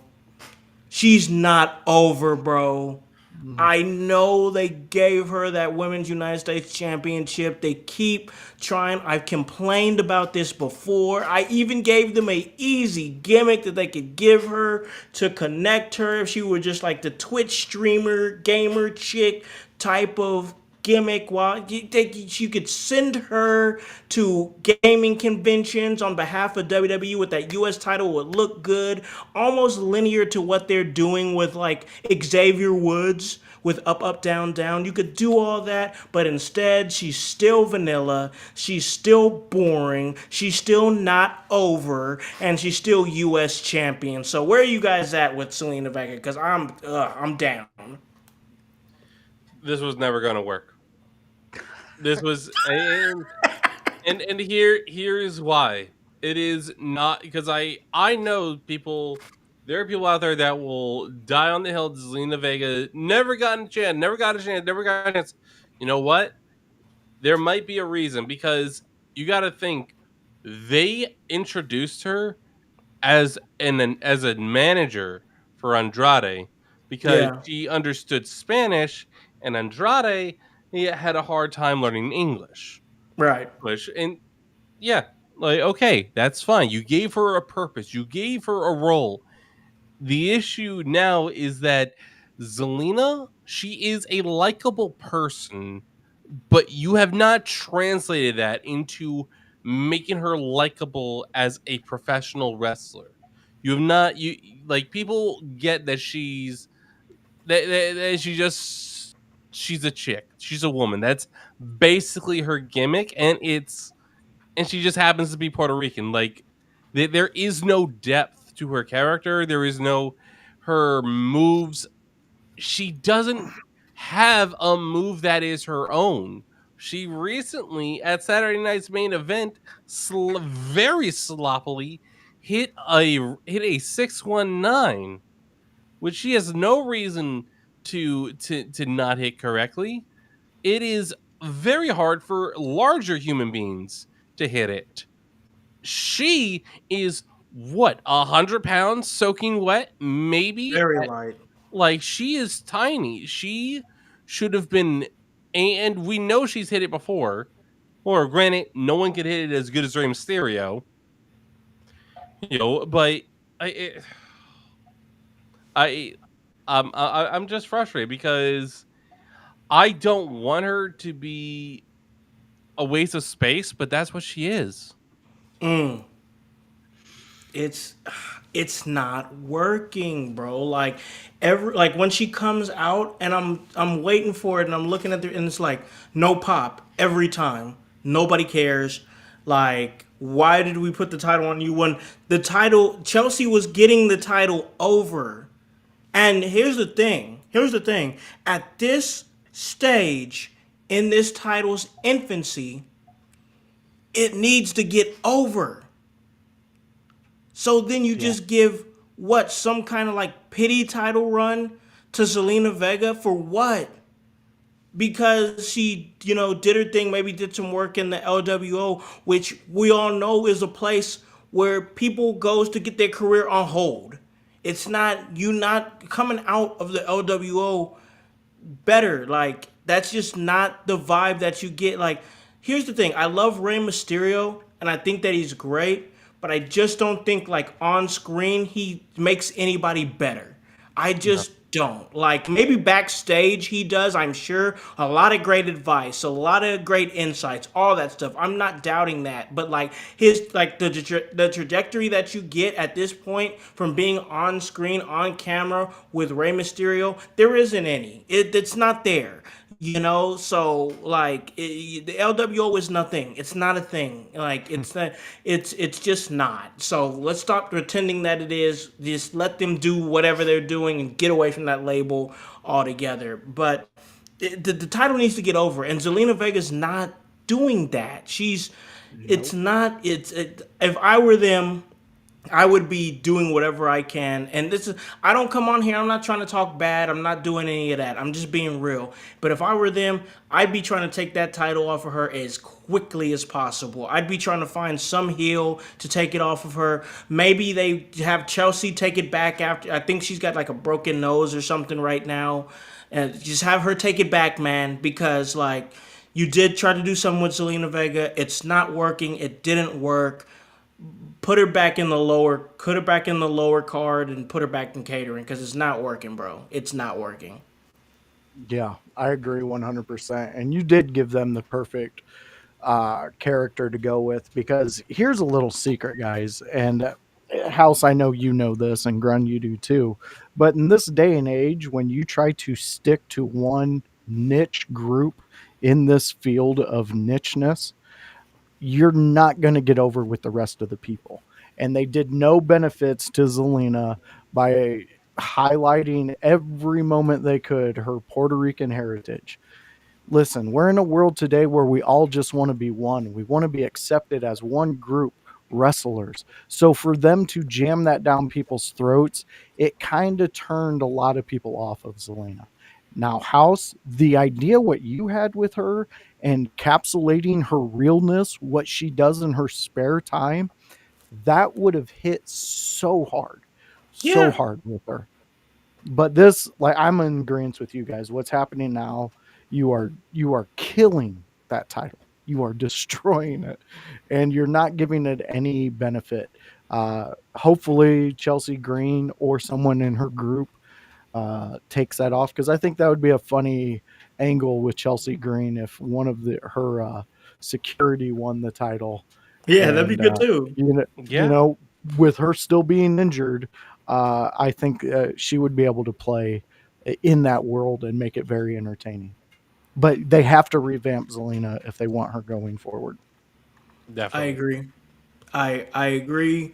She's not over, bro. Mm. I know they gave her that Women's United States Championship. They keep trying. I've complained about this before. I even gave them a easy gimmick that they could give her to connect her if she were just like the Twitch streamer, gamer chick type of gimmick. While you could send her to gaming conventions on behalf of WWE with that US title would look good, almost linear to what they're doing with like Xavier Woods with up, up, down, down. You could do all that, but instead, she's still vanilla. She's still boring. She's still not over, and she's still U.S. champion. So where are you guys at with Selena Vega? Because I'm down. This was never going to work. This was and here is why. It is not because I know people. There are people out there that will die on the hill. Zelina Vega never got a chance, never got a chance, never got a chance. You know what? There might be a reason because you got to think they introduced her as a manager for Andrade because Yeah, she understood Spanish and Andrade had a hard time learning English. right. And yeah, like okay, that's fine. You gave her a purpose. You gave her a role. The issue now is that Zelina, she is a likable person, but you have not translated that into making her likable as a professional wrestler. You have not you like people get that that she just she's a chick. She's a woman. That's basically her gimmick and she just happens to be Puerto Rican. Like there is no depth to her character. There is no her moves. She doesn't have a move that is her own. She recently at Saturday night's main event very sloppily hit a 619, which she has no reason to not hit correctly. It is very hard for larger human beings to hit it. She is what 100 pounds soaking wet, maybe. Very light. Like she is tiny. She should have been, and we know she's hit it before. Or granted, no one could hit it as good as Rey Mysterio, But I, I, I'm just frustrated because I don't want her to be a waste of space, but that's what she is. it's it's not working, bro. Like when she comes out and I'm waiting for it and I'm looking at the and it's like no pop every time. Nobody cares. Like why did we put the title on you when the title Chelsea was getting the title over? And here's the thing. Here's the thing. At this stage in this title's infancy, it needs to get over. So then you Yeah. just give what some kind of like pity title run to Selena Vega for what? Because she, did her thing, maybe did some work in the LWO, which we all know is a place where people goes to get their career on hold. It's not you not coming out of the LWO better. Like that's just not the vibe that you get. Like here's the thing: I love Rey Mysterio, and I think that he's great, but I just don't think like on screen he makes anybody better. I No. just don't. Like maybe backstage he does, I'm sure. A lot of great advice, a lot of great insights, all that stuff. I'm not doubting that. But like his like the trajectory that you get at this point from being on screen, on camera with Rey Mysterio, there isn't any. It's not there. So like the LWO is nothing. It's not a thing. Like it's not. It's just not. So let's stop pretending that it is. Just let them do whatever they're doing and get away from that label altogether. But the title needs to get over, and Zelina Vega's not doing that. She's. It's Nope. not. If I were them, I would be doing whatever I can. And this is, I don't come on here, I'm not trying to talk bad. I'm not doing any of that. I'm just being real. But if I were them, I'd be trying to take that title off of her as quickly as possible. I'd be trying to find some heel to take it off of her. Maybe they have Chelsea take it back after. I think she's got like a broken nose or something right now. And just have her take it back, man, because like you did try to do something with Zelina Vega. It's not working. It didn't work. Put her back in the lower card and put her back in catering because it's not working, bro. It's not working. Yeah, I agree 100%. And you did give them the perfect character to go with because here's a little secret, guys. And House, I know you know this, and Grun, you do too. But in this day and age, when you try to stick to one niche group in this field of nicheness, you're not going to get over with the rest of the people. And they did no benefits to Zelina by highlighting every moment they could her Puerto Rican heritage. Listen, we're in a world today where we all just want to be one. We want to be accepted as one group wrestlers. So for them to jam that down people's throats, it kind of turned a lot of people off of Zelina. Now, House, the idea what you had with her and encapsulating her realness, what she does in her spare time, that would have hit so Yeah. hard with her. But this, like, I'm in agreement with you guys. What's happening now? You are killing that title. You are destroying it, and you're not giving it any benefit. Hopefully, Chelsea Green or someone in her group takes that off, because I think that would be a funny angle with Chelsea Green if one of her security won the title, Yeah, that'd be and good too. you Yeah, know, with her still being injured, I think she would be able to play in that world and make it very entertaining. But they have to revamp Zelina if they want her going forward. I definitely. agree. I agree.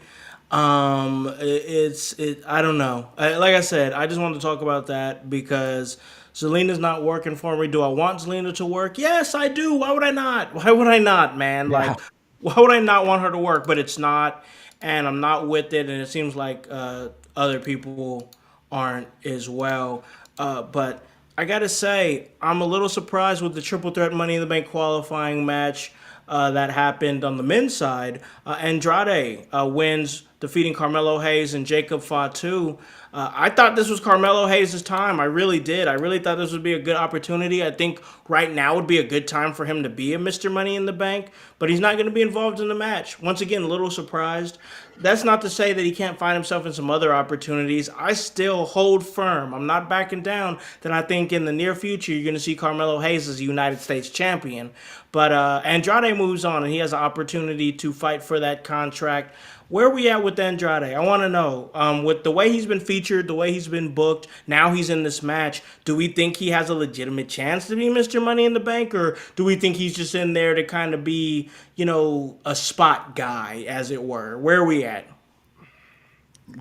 I don't know. Like I said, I just wanted to talk about that because Zelina's not working for me. Do I want Zelina to work? Yes, I do. Why would I not? Why would I not, man? Yeah, Like, why would I not want her to work? But it's not, and I'm not with it. And it seems like other people aren't as well. But I gotta say, I'm a little surprised with the triple threat Money in the Bank qualifying match that happened on the men's side. Andrade wins, defeating Carmelo Hayes and Jacob Fatu. I thought this was Carmelo Hayes' time. I really did. I really thought this would be a good opportunity. I think right now would be a good time for him to be a Mr. Money in the Bank, but he's not going to be involved in the match. Once again, a little surprised. That's not to say that he can't find himself in some other opportunities. I still hold firm. I'm not backing down that I think in the near future you're going to see Carmelo Hayes as a United States champion. But Andrade moves on and he has an opportunity to fight for that contract. Where are we at with Andrade? I want to know. With the way he's been featured, the way he's been booked, now he's in this match. Do we think he has a legitimate chance to be Mr. Money in the Bank, or do we think he's just in there to kind of be, a spot guy, as it were? Where are we at?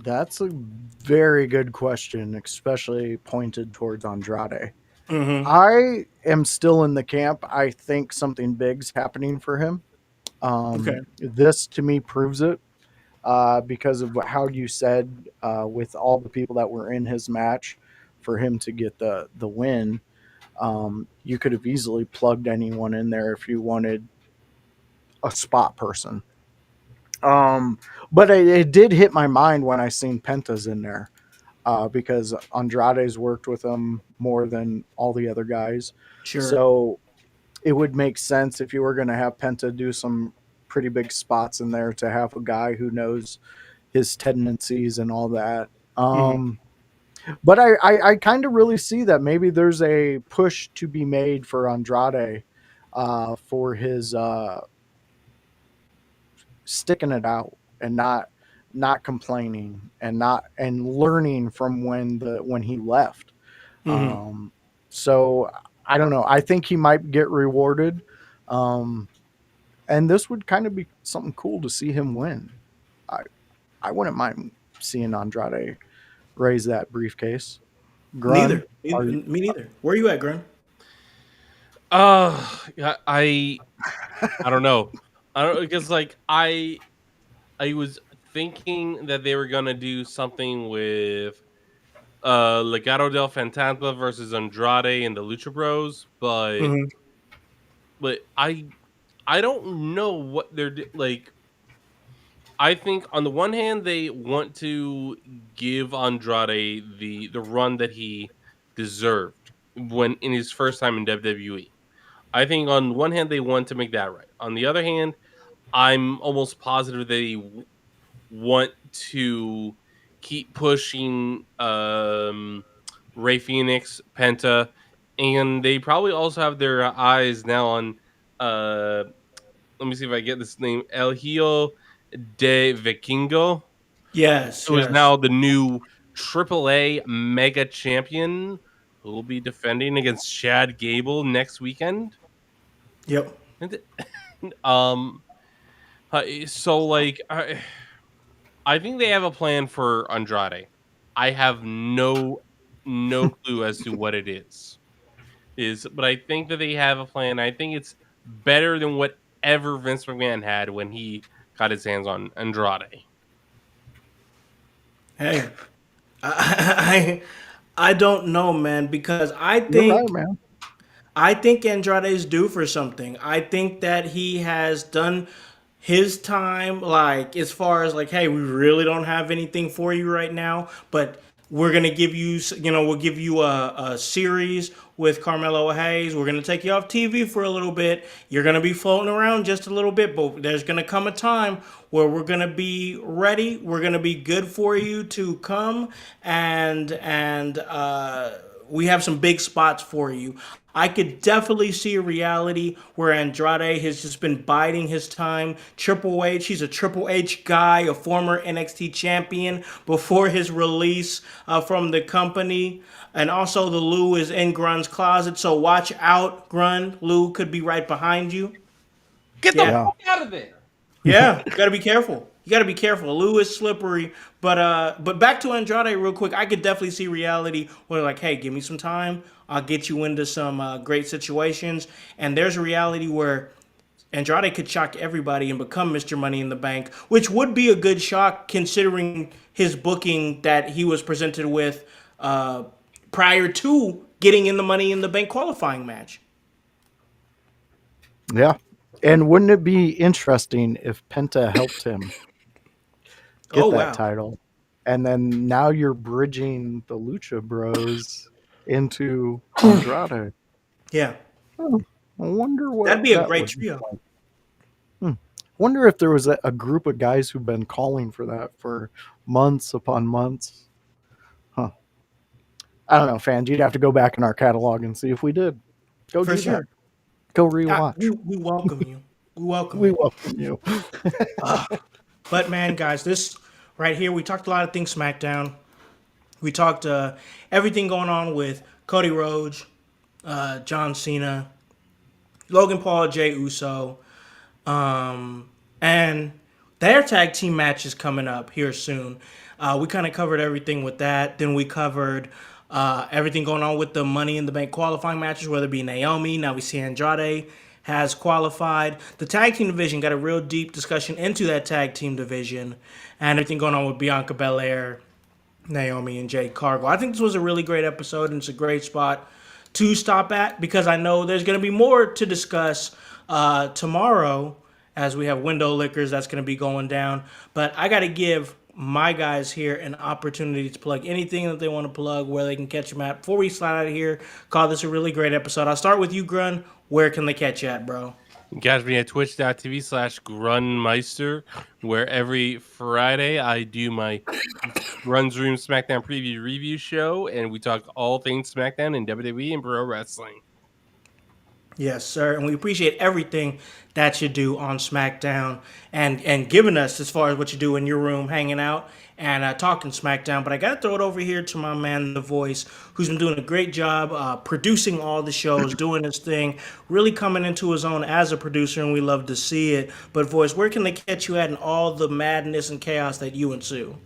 that's a very good question, especially pointed towards Andrade. I am still in the camp. I think something big's happening for him. Okay. This to me proves it, because of how you said, with all the people that were in his match, for him to get the win. You could have easily plugged anyone in there if you wanted a spot person. Um, but it did hit my mind when I seen Penta's in there, because Andrade's worked with him more than all the other guys. Sure. So it would make sense if you were going to have Penta do some pretty big spots in there to have a guy who knows his tendencies and all that. But I kind of really see that maybe there's a push to be made for Andrade, for his sticking it out and not complaining and not and learning from when he left. Um, so I don't know. I think he might get rewarded. Um, and this would kind of be something cool to see him win. I I wouldn't mind seeing Andrade raise that briefcase. Grun, are you, Me neither. Where are you at, Grun? Yeah, I don't know. I don't because like I was thinking that they were gonna do something with Legado del Fantasma versus Andrade and the Lucha Bros, but I don't know what like. I think on the one hand they want to give Andrade the run that he deserved when in his first time in WWE. I think on one hand they want to make that right. On the other hand, I'm almost positive they want to keep pushing Ray Phoenix, Penta, and they probably also have their eyes now on let me see if I get this name, El Hijo de Vikingo. Yes, who is yes. now the new AAA Mega Champion, who will be defending against Chad Gable next weekend. Yep. And, um, so like I think they have a plan for Andrade. I have no clue as to what it but I think that they have a plan. I think it's better than whatever Vince McMahon had when he got his hands on Andrade. Hey, I, I don't know, man, because You're right, man. I think Andrade is due for something. I think that he has done his time, like as far as like, hey, we really don't have anything for you right now, but we're gonna give you, we'll give you a series with Carmelo Hayes. We're gonna take you off TV for a little bit. You're gonna be floating around just a little bit, but there's gonna come a time where we're gonna be ready. We're gonna be good for you to come and we have some big spots for you. I could definitely see a reality where Andrade has just been biding his time. Triple H, he's a Triple H guy, a former NXT champion before his release from the company. And also, the Lou is in Grun's closet, so watch out, Grun. Lou could be right behind you. Get the Yeah. Yeah. fuck out of there! Yeah, you gotta be careful. You gotta be careful. Lou is slippery, but back to Andrade real quick. I could definitely see reality where like, hey, give me some time. I'll get you into some great situations. And there's a reality where Andrade could shock everybody and become Mr. Money in the Bank, which would be a good shock considering his booking that he was presented with prior to getting in the Money in the Bank qualifying match. Yeah. And wouldn't it be interesting if Penta helped him Oh get that wow, title? And then now you're bridging the Lucha Bros into Andrade. yeah, Hmm. I wonder what that'd be a that great would be trio. like. Hmm. Wonder if there was a group of guys who've been calling for that for months upon months. Huh. I don't know, fans. You'd have to go back in our catalog and see if we did. Go For do that. sure. Go We, rewatch. we welcome you. We welcome We it. welcome you. But man, guys, this right here, we talked a lot of things SmackDown. We talked everything going on with Cody Rhodes, John Cena, Logan Paul, Jay Uso, and their tag team match is coming up here soon. We kind of covered everything with that. Then we covered everything going on with the Money in the Bank qualifying matches, whether it be Naomi. Now we see Andrade has qualified. The tag team division got a real deep discussion into that tag team division and everything going on with Bianca Belair, Naomi, and Jade Cargill. I think this was a really great episode and it's a great spot to stop at because I know there's going to be more to discuss tomorrow as we have window liquors that's going to be going down. But I got to give my guys here an opportunity to plug anything that they want to plug, where they can catch them at. Before we slide out of here, call this a really great episode. I'll start with you, Grun. Where can they catch you at, bro? Catch me at twitch.tv/Grunmeister, where every Friday I do my Grun's Room SmackDown preview review show, and we talk all things SmackDown and WWE and pro wrestling. Yes, sir. And we appreciate everything that you do on SmackDown and giving us as far as what you do in your room, hanging out and talking SmackDown. But I got to throw it over here to my man, The Voice, who's been doing a great job producing all the shows, doing his thing, really coming into his own as a producer, and we love to see it. But, Voice, where can they catch you at in all the madness and chaos that you ensue?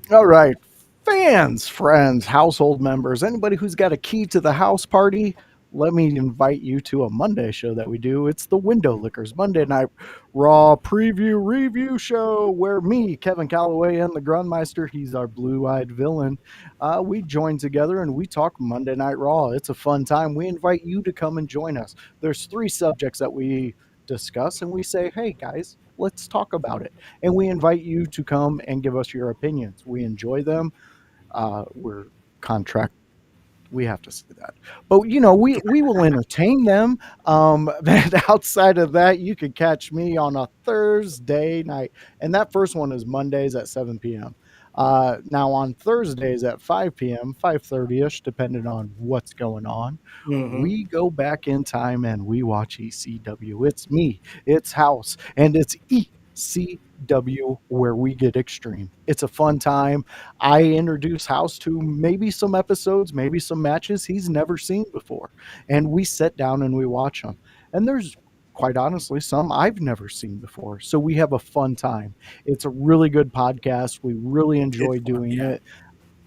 All right. Fans, friends, household members, anybody who's got a key to the house party, let me invite you to a Monday show that we do. It's the Window Lickers Monday Night Raw Preview Review Show, where me, Kevin Calloway, and the Grunmeister, he's our blue-eyed villain, we join together and we talk Monday Night Raw. It's a fun time. We invite you to come and join us. There's 3 subjects that we discuss, and we say, hey, guys, let's talk about it. And we invite you to come and give us your opinions. We enjoy them. We're contract. We have to say that, but we will entertain them. That outside of that, you could catch me on a Thursday night, and that first one is Mondays at 7 p.m. Now on Thursdays at 5 p.m., 5:30 ish, depending on what's going on, Mm-hmm. we go back in time and we watch ECW. It's me, it's House, and it's E. CW, where we get extreme. It's a fun time. I introduce Howse to maybe some episodes, maybe some matches he's never seen before. And we sit down and we watch them. And there's quite honestly some I've never seen before. So we have a fun time. It's a really good podcast. We really enjoy It's fun, doing yeah. it.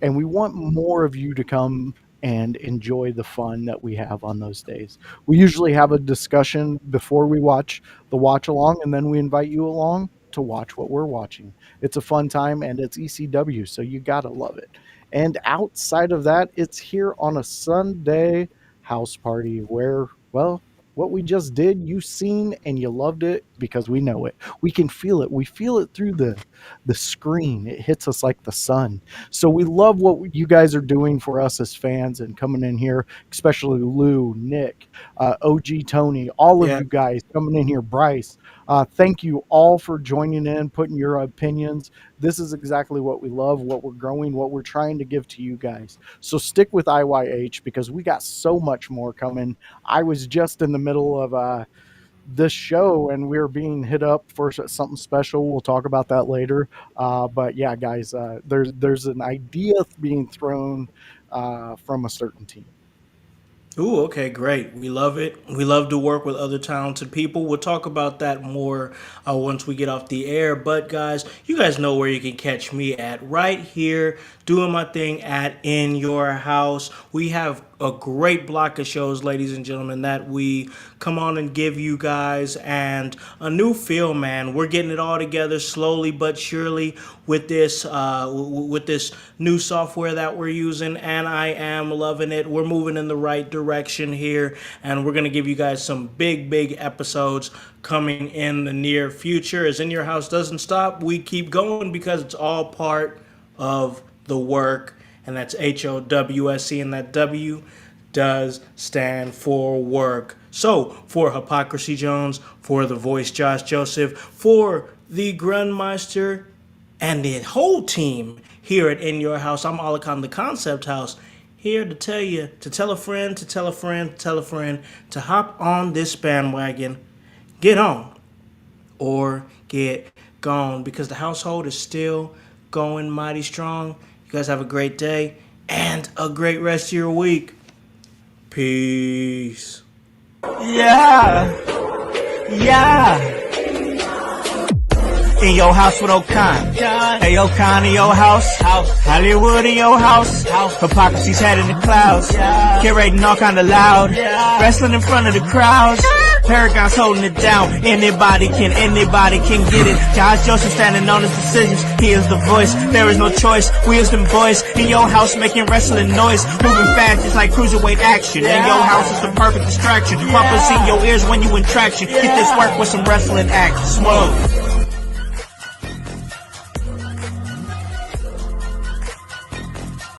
And we want more of you to come and enjoy the fun that we have on those days. We usually have a discussion before we watch the watch along, and then we invite you along to watch what we're watching. It's a fun time, and it's ECW, so you gotta love it. And outside of that, it's here on a Sunday house party where, well, what we just did, you seen and you loved it because we know it. We can feel it. We feel it through the screen. It hits us like the sun. So we love what you guys are doing for us as fans and coming in here, especially Lou, Nick, OG Tony, all of Yeah. you guys coming in here, Bryce. Thank you all for joining in, putting your opinions. This is exactly what we love, what we're growing, what we're trying to give to you guys. So stick with IYH because we got so much more coming. I was just in the middle of this show and we were being hit up for something special. We'll talk about that later. But yeah, guys, there's an idea being thrown from a certain team. Ooh, okay, great. We love it. We love to work with other talented people. We'll talk about that more once we get off the air. But guys, you guys know where you can catch me at right here doing my thing at In Your House. We have a great block of shows, ladies and gentlemen, that we come on and give you guys, and a new feel, man. We're getting it all together slowly but surely with this new software that we're using, and I am loving it. We're moving in the right direction here, and we're gonna give you guys some big episodes coming in the near future. As In Your House doesn't stop, we keep going because it's all part of the work, and that's HOWSE, and that W does stand for work. So, for Hypocrisy Jones, for the voice Josh Joseph, for the Grunmeister, and the whole team here at In Your House, I'm Olakan, the Concept House, here to tell you to tell a friend, to tell a friend, to tell a friend, to hop on this bandwagon, get on, or get gone, because the household is still going mighty strong. You guys have a great day and a great rest of your week. Peace. Yeah, yeah. In your house with Okan. Hey, Okan in your house. Hollywood in your house. Hypocrisy's head in the clouds. Curating all kind of loud. Wrestling in front of the crowds. Paragon's holding it down. Anybody can get it. Josh Joseph standing on his decisions. He is the voice. There is no choice. We is them boys in your house making wrestling noise. Moving fast just like cruiserweight action. In your house is the perfect distraction. Pumpers in your ears when you in traction. Get this work with some wrestling action. Smoke.